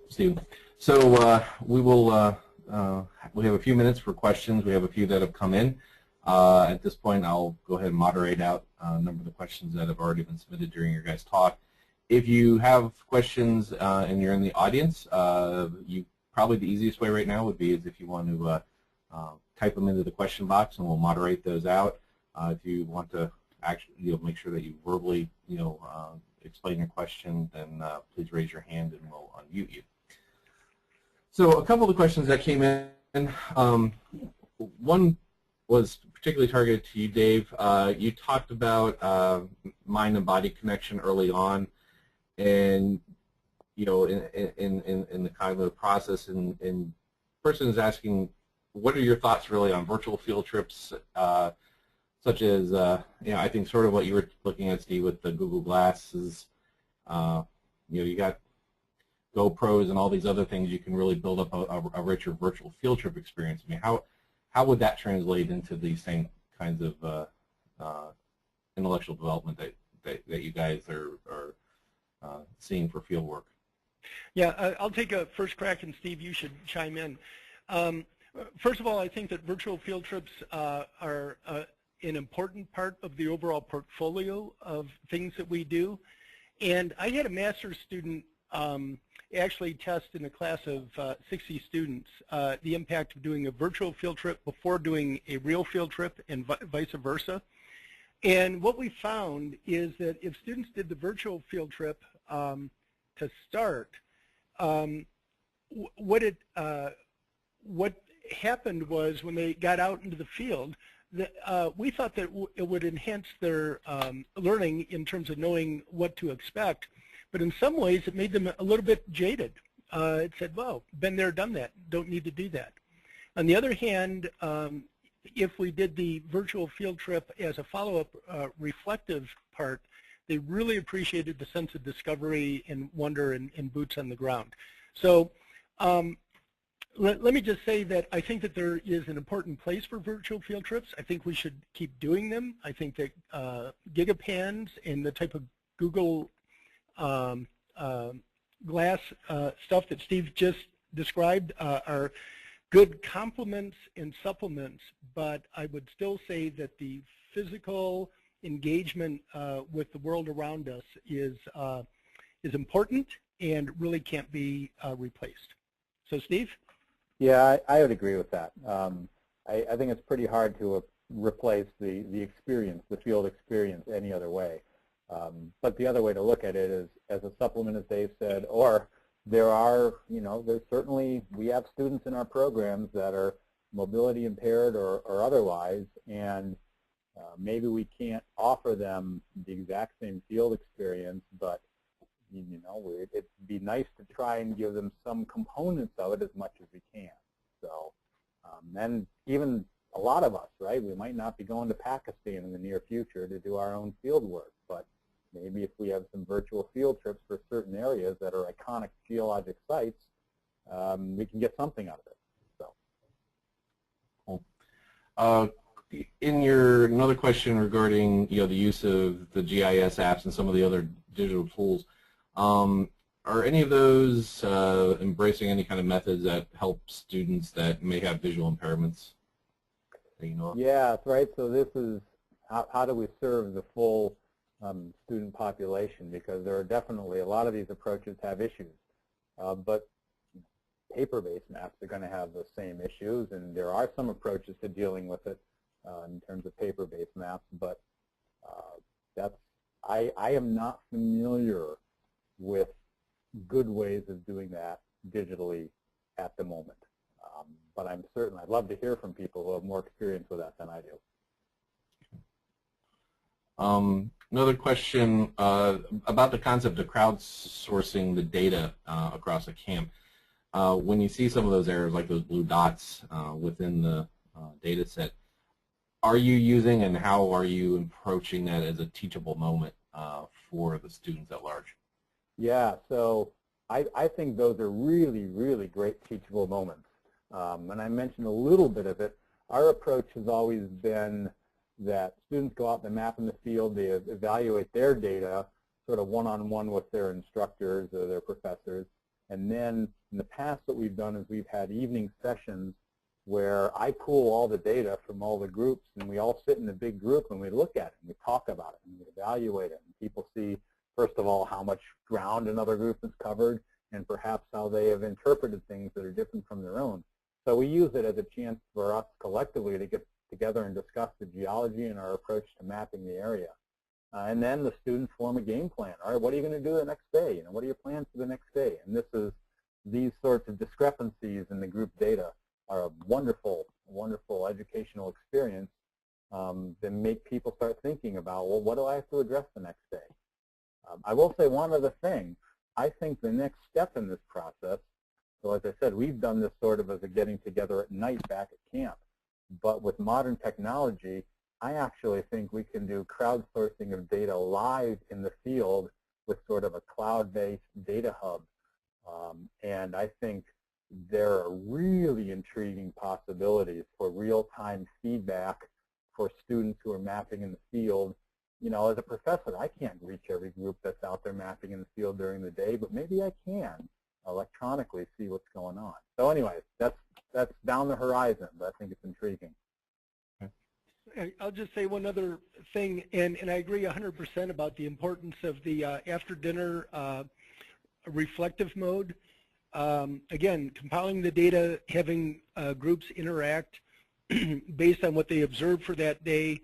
Steve. So we have a few minutes for questions. We have a few that have come in. At this point, I'll go ahead and moderate out a number of the questions that have already been submitted during your guys' talk. If you have questions and you're in the audience, probably the easiest way right now would be is if you want to type them into the question box, and we'll moderate those out. If you want to actually make sure that you verbally explain your question, then please raise your hand and we'll unmute you. So a couple of the questions that came in, one was particularly targeted to you, Dave. You talked about mind and body connection early on, and you know, in the kind of process, and person is asking, what are your thoughts really on virtual field trips, such as, you know, I think sort of what you were looking at, Steve, with the Google Glasses. You know, you got GoPros and all these other things. You can really build up a richer virtual field trip experience. I mean, how would that translate into these same kinds of intellectual development that you guys are seeing for field work? Yeah, I'll take a first crack, and Steve, you should chime in. First of all, I think that virtual field trips are an important part of the overall portfolio of things that we do. And I had a master's student actually test in a class of 60 students the impact of doing a virtual field trip before doing a real field trip, and vice versa. And what we found is that if students did the virtual field trip to start, what happened was when they got out into the field, we thought that it would enhance their learning in terms of knowing what to expect, but in some ways it made them a little bit jaded. It said, well, been there, done that, don't need to do that. On the other hand, if we did the virtual field trip as a follow-up reflective part, they really appreciated the sense of discovery and wonder and boots on the ground. So let me just say that I think that there is an important place for virtual field trips. I think we should keep doing them. I think that GigaPads and the type of Google Glass stuff that Steve just described are good complements and supplements, but I would still say that the physical engagement with the world around us is important and really can't be replaced. So Steve? Yeah, I would agree with that. I think it's pretty hard to replace the experience, the field experience, any other way. But the other way to look at it is as a supplement, as Dave said, or there are, you know, there's certainly, we have students in our programs that are mobility impaired or otherwise, and maybe we can't offer them the exact same field experience, but you know, it'd be nice to try and give them some components of it as much as we can. So, and even a lot of us, right, we might not be going to Pakistan in the near future to do our own field work, but maybe if we have some virtual field trips for certain areas that are iconic geologic sites, we can get something out of it. So. Cool. In your another question regarding, you know, the use of the GIS apps and some of the other digital tools, are any of those embracing any kind of methods that help students that may have visual impairments? You know? Yeah, that's right. So this is how do we serve the full student population, because there are definitely a lot of these approaches have issues, but paper-based maps are going to have the same issues, and there are some approaches to dealing with it in terms of paper-based maps, but I am not familiar with good ways of doing that digitally at the moment. But I'd love to hear from people who have more experience with that than I do. Another question about the concept of crowdsourcing the data across a camp. When you see some of those errors, like those blue dots within the data set, are you using and how are you approaching that as a teachable moment for the students at large? Yeah, so I think those are really, really great teachable moments. And I mentioned a little bit of it. Our approach has always been that students go out and map in the field, they evaluate their data sort of one-on-one with their instructors or their professors. And then in the past what we've done is we've had evening sessions where I pull all the data from all the groups and we all sit in a big group and we look at it and we talk about it and we evaluate it. And people see, first of all, how much ground another group has covered and perhaps how they have interpreted things that are different from their own. So we use it as a chance for us collectively to get together and discuss the geology and our approach to mapping the area. And then the students form a game plan. All right, what are you going to do the next day? You know, what are your plans for the next day? And these sorts of discrepancies in the group data are a wonderful, wonderful educational experience that make people start thinking about, well, what do I have to address the next day? I will say one other thing. I think the next step in this process, so as I said, we've done this sort of as a getting together at night back at camp. But with modern technology, I actually think we can do crowdsourcing of data live in the field with sort of a cloud-based data hub. And I think there are really intriguing possibilities for real-time feedback for students who are mapping in the field. You know, as a professor, I can't reach every group that's out there mapping in the field during the day, but maybe I can electronically see what's going on. So anyways, that's down the horizon, but I think it's intriguing. I'll just say one other thing, and I agree 100% about the importance of the after-dinner reflective mode. Again, compiling the data, having groups interact based on what they observed for that day.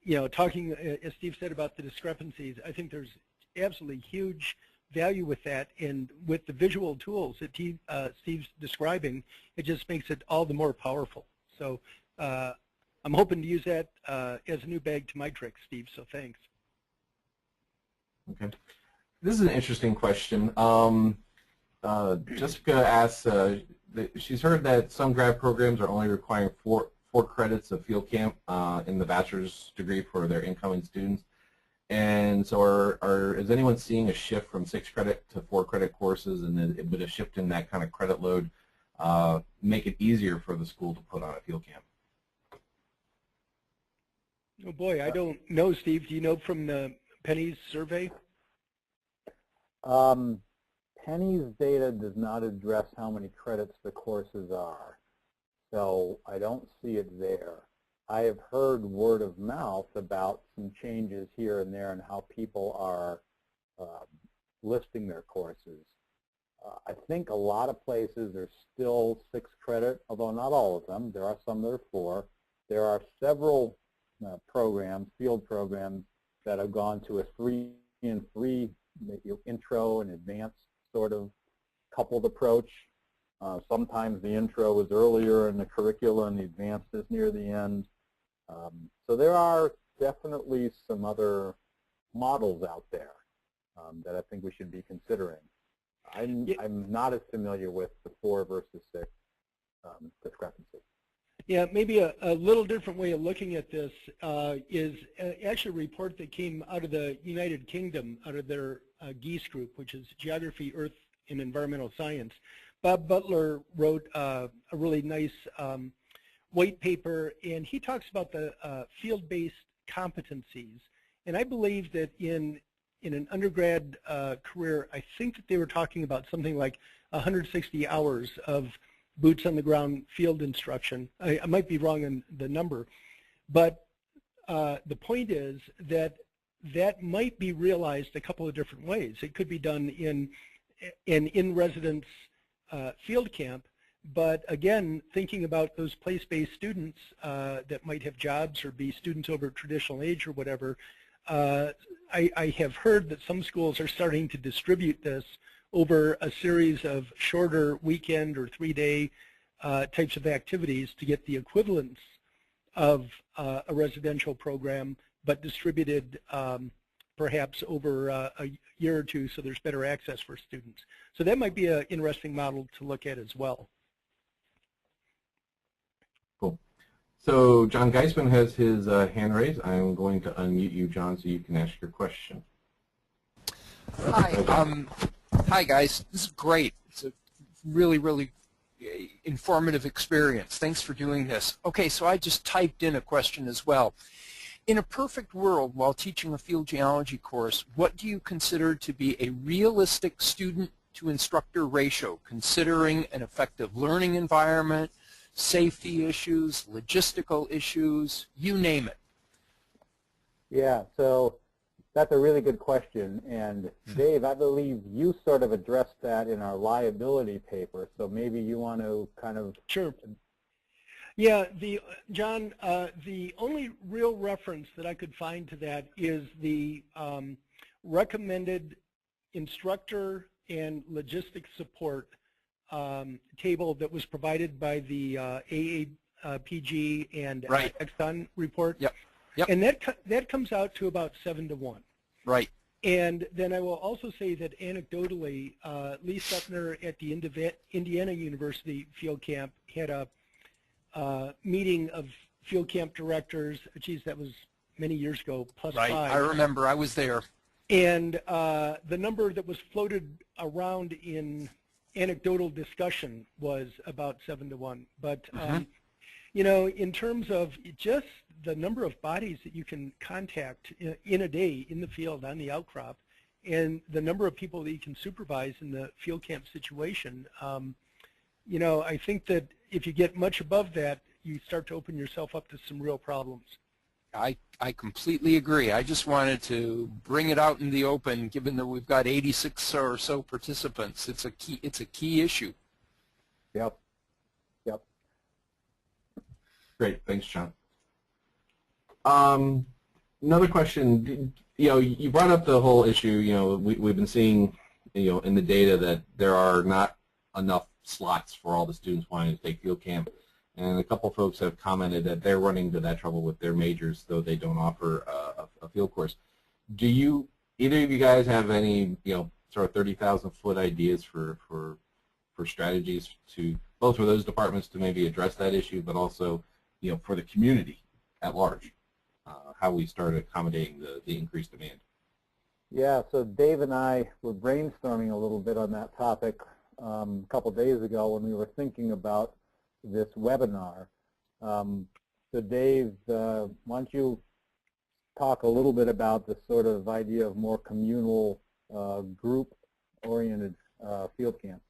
You know, talking, as Steve said, about the discrepancies, I think there's absolutely huge value with that, and with the visual tools that Steve's describing, it just makes it all the more powerful. So I'm hoping to use that as a new bag to my trick, Steve, so thanks. Okay. This is an interesting question. Jessica asks, she's heard that some grad programs are only requiring four credits of field camp in the bachelor's degree for their incoming students. And so is anyone seeing a shift from 6 credit to 4 credit courses, and then would a shift in that kind of credit load make it easier for the school to put on a field camp? Oh boy, I don't know, Steve. Do you know from the Penny's survey? Penny's data does not address how many credits the courses are, so I don't see it there. I have heard word of mouth about some changes here and there and how people are listing their courses. I think a lot of places are still 6 credit, although not all of them. There are some that are 4. There are several programs, field programs, that have gone to a 3 and 3 intro and advanced sort of coupled approach. Sometimes the intro is earlier in the curricula and the advanced is near the end. So there are definitely some other models out there that I think we should be considering. I'm not as familiar with the 4 versus 6 discrepancy. Yeah, maybe a little different way of looking at this is actually a report that came out of the United Kingdom, out of their GEIS group, which is Geography, Earth, and Environmental Science. Bob Butler wrote a really nice white paper, and he talks about the field-based competencies. And I believe that in an undergrad career, I think that they were talking about something like 160 hours of boots on the ground field instruction. I might be wrong on the number, but the point is that that might be realized a couple of different ways. It could be done in an in-residence field camp, but again, thinking about those place-based students that might have jobs or be students over traditional age or whatever, I have heard that some schools are starting to distribute this over a series of shorter weekend or 3-day types of activities to get the equivalence of a residential program, but distributed perhaps over a year or 2, so there's better access for students. So that might be an interesting model to look at as well. Cool. So John Geisman has his hand raised. I'm going to unmute you, John, so you can ask your question. Hi. Hi, guys. This is great. It's a really, really informative experience. Thanks for doing this. Okay, so I just typed in a question as well. In a perfect world, while teaching a field geology course, what do you consider to be a realistic student-to-instructor ratio, considering an effective learning environment, safety issues, logistical issues, you name it? Yeah, so that's a really good question, and Dave, I believe you sort of addressed that in our liability paper, so maybe you want to kind of... Sure. Yeah, John, the only real reference that I could find to that is the recommended instructor and logistics support table that was provided by the AAPG and Exxon report. Yep. Yep. And that comes out to about 7 to 1. Right. And then I will also say that anecdotally, Lee Sutner at the Indiana University field camp had a meeting of field camp directors. Geez, that was many years ago, plus Right, 5. I remember, I was there. And the number that was floated around in anecdotal discussion was about 7 to 1. But you know, in terms of just the number of bodies that you can contact in a day in the field on the outcrop, and the number of people that you can supervise in the field camp situation, you know, I think that if you get much above that, you start to open yourself up to some real problems. I completely agree. I just wanted to bring it out in the open, given that we've got 86 or so participants. It's a key issue. Yep. Yep. Great, thanks, John. Another question. You know, you brought up the whole issue. You know, we've been seeing, you know, in the data that there are not enough slots for all the students wanting to take field camp. And a couple folks have commented that they're running into that trouble with their majors, though they don't offer a field course. Do you, either of you guys, have any, you know, sort of 30,000-foot ideas for strategies to both for those departments to maybe address that issue, but also, you know, for the community at large, how we start accommodating the increased demand? Yeah, so Dave and I were brainstorming a little bit on that topic a couple days ago when we were thinking about this webinar. So Dave, why don't you talk a little bit about the sort of idea of more communal, group-oriented field camp?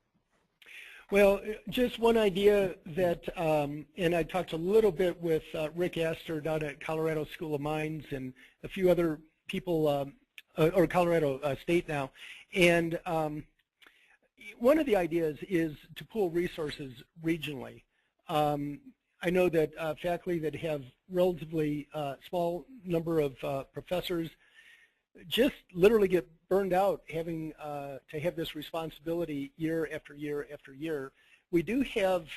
Well, just one idea that, and I talked a little bit with Rick Astor down at Colorado School of Mines and a few other people, or Colorado State now, and one of the ideas is to pool resources regionally. I know that faculty that have relatively small number of professors just literally get burned out having to have this responsibility year after year after year. We do have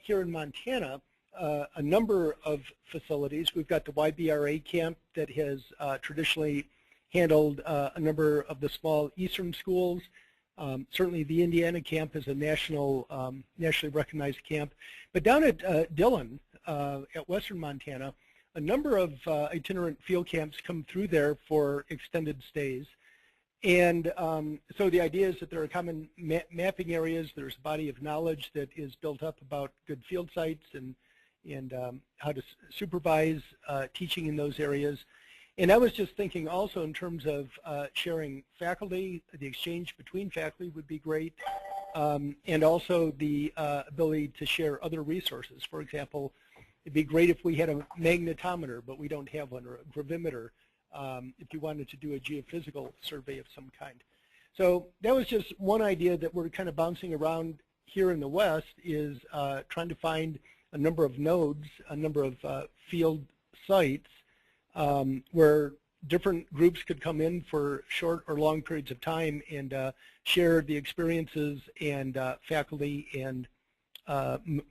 here in Montana a number of facilities. We've got the YBRA camp that has traditionally handled a number of the small eastern schools. Certainly the Indiana camp is a nationally recognized camp. But down at Dillon, at western Montana, a number of itinerant field camps come through there for extended stays. And so the idea is that there are common mapping areas. There's a body of knowledge that is built up about good field sites and how to supervise teaching in those areas. And I was just thinking also in terms of sharing faculty, the exchange between faculty would be great, and also the ability to share other resources. For example, it'd be great if we had a magnetometer, but we don't have one, or a gravimeter, if you wanted to do a geophysical survey of some kind. So that was just one idea that we're kind of bouncing around here in the West, is trying to find a number of nodes, a number of field sites, where different groups could come in for short or long periods of time and share the experiences and faculty and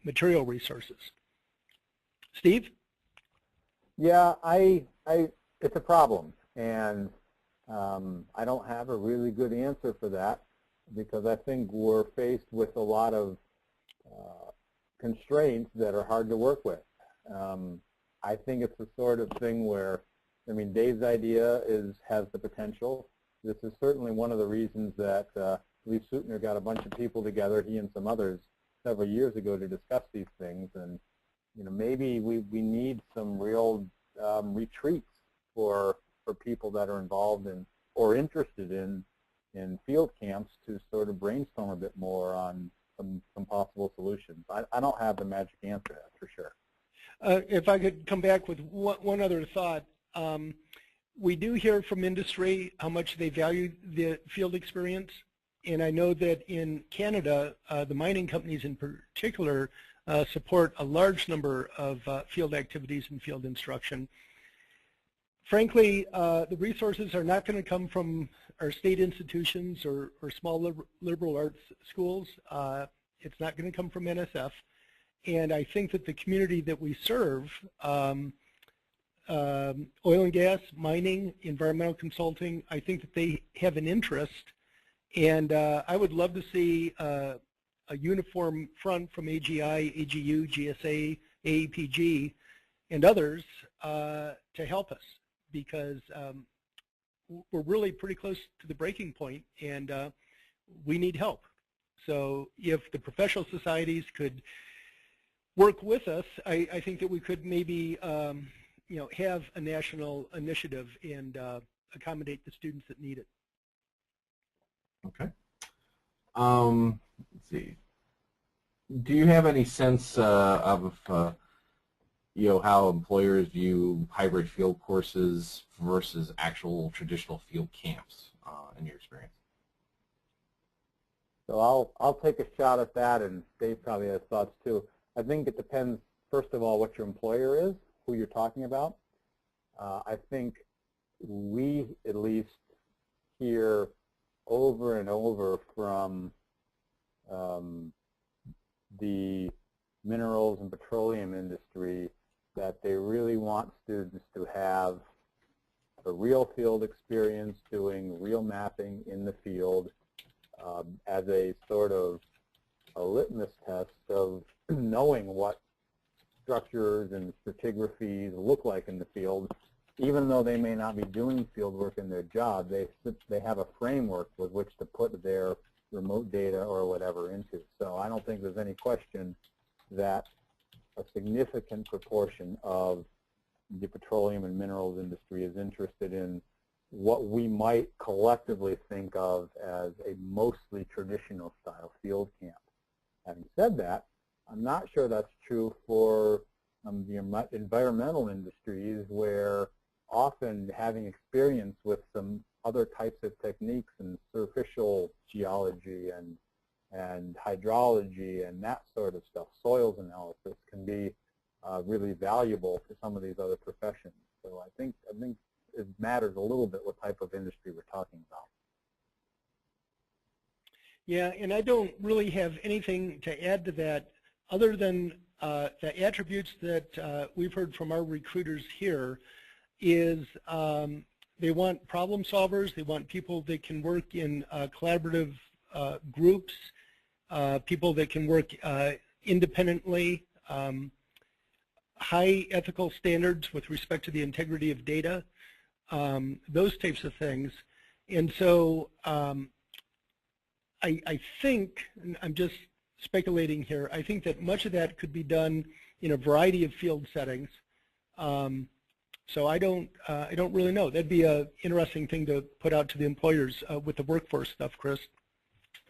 material resources. Steve? Yeah, it's a problem, and I don't have a really good answer for that, because I think we're faced with a lot of constraints that are hard to work with. I think it's the sort of thing where, I mean, Dave's idea has the potential. This is certainly one of the reasons that Lee Sutner got a bunch of people together, he and some others, several years ago to discuss these things. And you know, maybe we need some real retreats for people that are involved in or interested in field camps to sort of brainstorm a bit more on some possible solutions. I don't have the magic answer, that's for sure. If I could come back with one other thought. We do hear from industry how much they value the field experience, and I know that in Canada, the mining companies in particular support a large number of field activities and field instruction. Frankly, the resources are not going to come from our state institutions or small liberal arts schools. It's not going to come from NSF. And I think that the community that we serve oil and gas, mining, environmental consulting, I think that they have an interest, and I would love to see a uniform front from AGI, AGU, GSA, AEPG, and others to help us, because we're really pretty close to the breaking point, and we need help. So if the professional societies could work with us, I think that we could maybe have a national initiative and accommodate the students that need it. Okay. Let's see. Do you have any sense of how employers view hybrid field courses versus actual traditional field camps in your experience? So I'll take a shot at that, and Dave probably has thoughts too. I think it depends, first of all, what your employer is, who you're talking about. I think we at least hear over and over from the minerals and petroleum industry that they really want students to have a real field experience doing real mapping in the field as a sort of a litmus test of knowing what structures and stratigraphies look like in the field. Even though they may not be doing field work in their job, they have a framework with which to put their remote data or whatever into. So I don't think there's any question that a significant proportion of the petroleum and minerals industry is interested in what we might collectively think of as a mostly traditional style field camp. Having said that, I'm not sure that's true for the environmental industries, where often having experience with some other types of techniques in superficial geology and hydrology and that sort of stuff, soils analysis, can be really valuable for some of these other professions. So I think it matters a little bit what type of industry we're talking about. Yeah, and I don't really have anything to add to that other than the attributes that we've heard from our recruiters here is they want problem solvers, they want people that can work in collaborative groups, people that can work independently, high ethical standards with respect to the integrity of data, those types of things. And so I think, and I'm just speculating here, I think that much of that could be done in a variety of field settings. So I don't really know. That'd be an interesting thing to put out to the employers with the workforce stuff, Chris.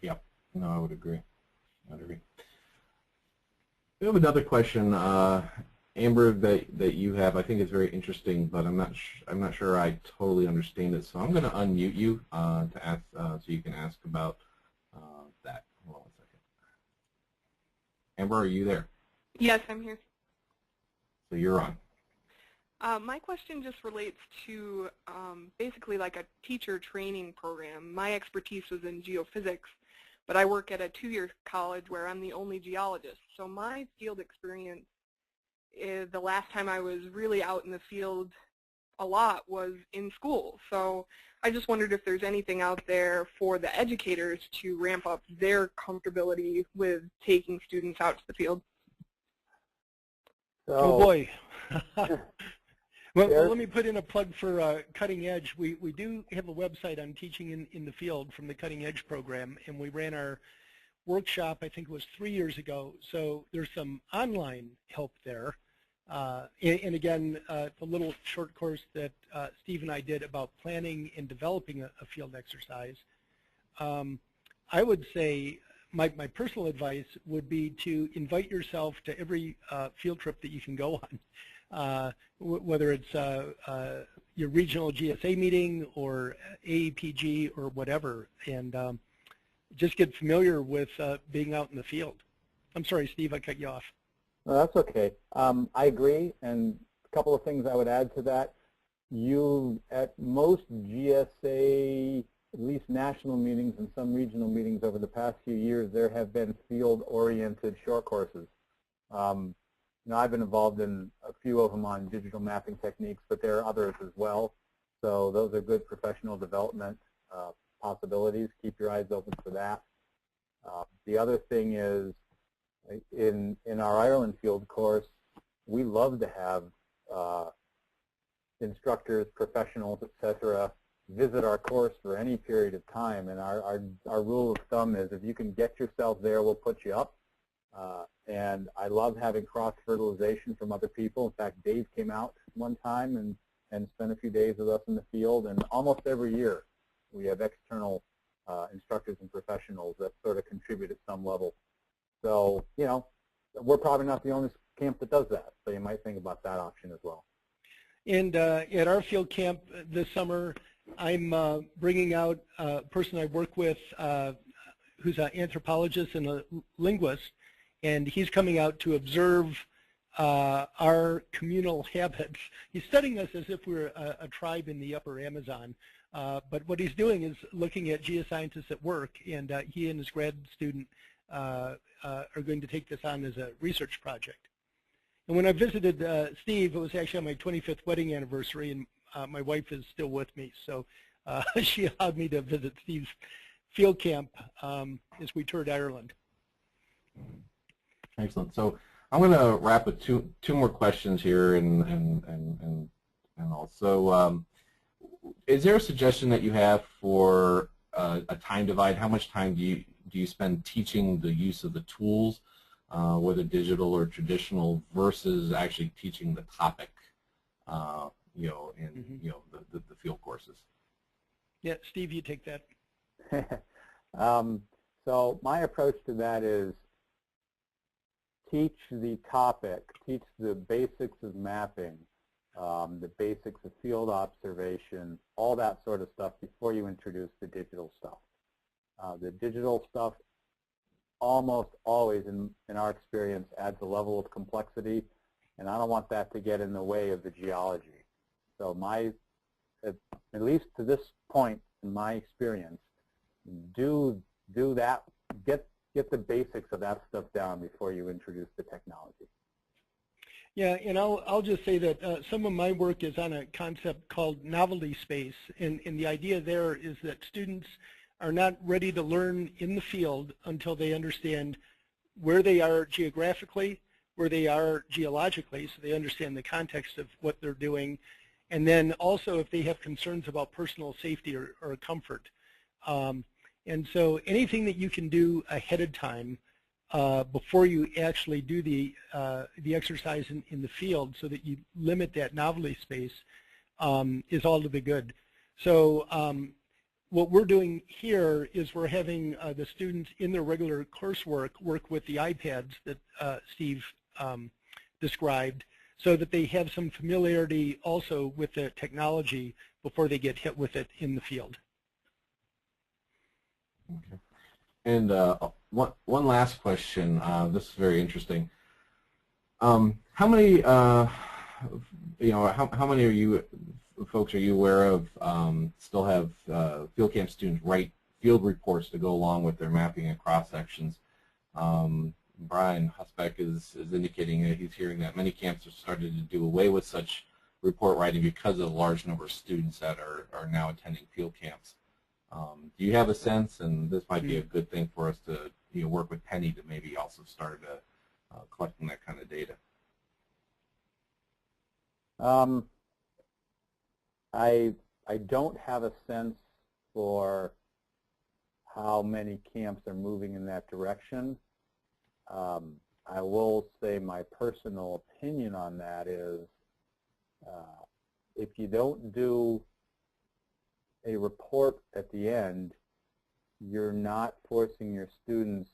Yeah, no, I would agree. We have another question, Amber, that you have. I think it's very interesting, but I'm not sure I totally understand it. So I'm going to unmute you to ask, so you can ask about that. Hold on one second. Amber, are you there? Yes, I'm here. So you're on. My question just relates to basically like a teacher training program. My expertise was in geophysics, but I work at a 2-year college where I'm the only geologist. So my field experience is the last time I was really out in the field a lot was in school. So I just wondered if there's anything out there for the educators to ramp up their comfortability with taking students out to the field. So, oh boy. Well, let me put in a plug for Cutting Edge. We do have a website on teaching in the field from the Cutting Edge program, and we ran our workshop, I think it was 3 years ago. So there's some online help there. And again, the little short course that Steve and I did about planning and developing a field exercise. I would say my personal advice would be to invite yourself to every field trip that you can go on. Whether it's your regional GSA meeting or AEPG or whatever, and just get familiar with being out in the field. I'm sorry, Steve, I cut you off. No, that's okay. I agree, and a couple of things I would add to that. You, at most GSA, at least national meetings and some regional meetings over the past few years, there have been field-oriented short courses. I've been involved in a few of them on digital mapping techniques, but there are others as well. So those are good professional development possibilities. Keep your eyes open for that. The other thing is, in our Ireland field course, we love to have instructors, professionals, etc., visit our course for any period of time. And our rule of thumb is if you can get yourself there, we'll put you up. And I love having cross-fertilization from other people. In fact, Dave came out one time and spent a few days with us in the field. And almost every year, we have external instructors and professionals that sort of contribute at some level. So, we're probably not the only camp that does that. So you might think about that option as well. And at our field camp this summer, I'm bringing out a person I work with who's an anthropologist and a linguist, and he's coming out to observe our communal habits. He's studying us as if we're a tribe in the upper Amazon, but what he's doing is looking at geoscientists at work, and he and his grad student are going to take this on as a research project. And when I visited Steve, it was actually on my 25th wedding anniversary, and my wife is still with me, so she allowed me to visit Steve's field camp as we toured Ireland. Excellent. So I'm going to wrap with two more questions here, and also, is there a suggestion that you have for a time divide? How much time do you spend teaching the use of the tools, whether digital or traditional, versus actually teaching the topic, in the field courses? Yeah, Steve, you take that. So my approach to that is teach the topic, teach the basics of mapping, the basics of field observation, all that sort of stuff before you introduce the digital stuff. The digital stuff almost always, in our experience, adds a level of complexity, and I don't want that to get in the way of the geology. So at least to this point in my experience, do that, get the basics of that stuff down before you introduce the technology. Yeah, and I'll just say that some of my work is on a concept called novelty space, and the idea there is that students are not ready to learn in the field until they understand where they are geographically, where they are geologically, so they understand the context of what they're doing, and then also if they have concerns about personal safety or comfort. And so anything that you can do ahead of time before you actually do the exercise in the field, so that you limit that novelty space, is all to the good. So what we're doing here is we're having the students in their regular coursework work with the iPads that Steve described, so that they have some familiarity also with the technology before they get hit with it in the field. Okay. And one last question. This is very interesting. How many, how many are you folks are you aware of still have field camp students write field reports to go along with their mapping and cross sections? Brian Husbeck is indicating that he's hearing that many camps have started to do away with such report writing because of the large number of students that are now attending field camps. Do you have a sense, and this might be a good thing for us to work with Penny to maybe also start collecting that kind of data? I don't have a sense for how many camps are moving in that direction. I will say my personal opinion on that is if you don't do a report at the end, you're not forcing your students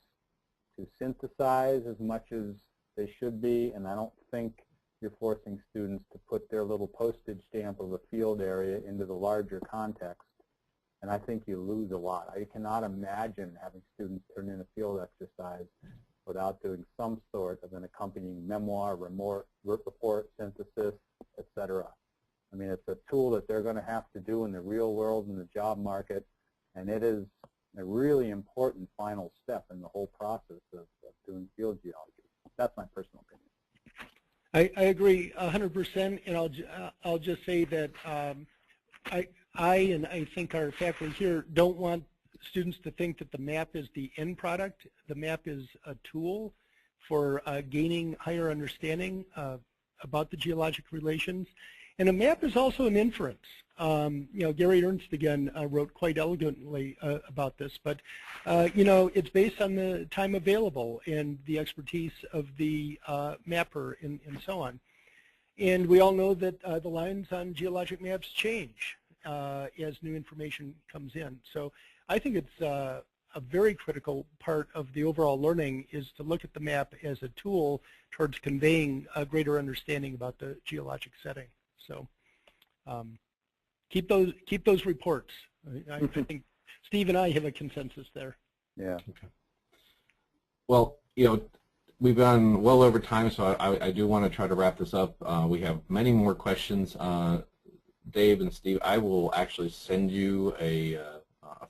to synthesize as much as they should be, and I don't think you're forcing students to put their little postage stamp of a field area into the larger context, and I think you lose a lot. I cannot imagine having students turn in a field exercise without doing some sort of an accompanying memoir, report, synthesis, etc. I mean, it's a tool that they're going to have to do in the real world, in the job market, and it is a really important final step in the whole process of doing field geology. That's my personal opinion. I agree 100%, and I'll just say that I and I think our faculty here don't want students to think that the map is the end product. The map is a tool for gaining higher understanding about the geologic relations, and a map is also an inference. You know, Gary Ernst again wrote quite elegantly about this, but you know, it's based on the time available and the expertise of the mapper and so on. And we all know that the lines on geologic maps change as new information comes in. So I think it's a very critical part of the overall learning is to look at the map as a tool towards conveying a greater understanding about the geologic setting. So keep those reports. I think Steve and I have a consensus there. Yeah. Okay. Well, you know, we've gone well over time, so I do want to try to wrap this up. We have many more questions. Dave and Steve, I will actually send you a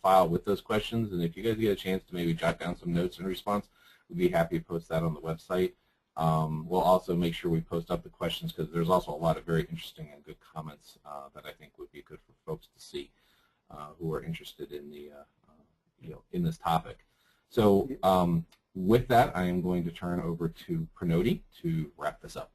file with those questions, and if you guys get a chance to maybe jot down some notes in response, we'd be happy to post that on the website. We'll also make sure we post up the questions because there's also a lot of very interesting and good comments that I think would be good for folks to see who are interested in the you know, in this topic. So with that, I am going to turn over to Pranoti to wrap this up.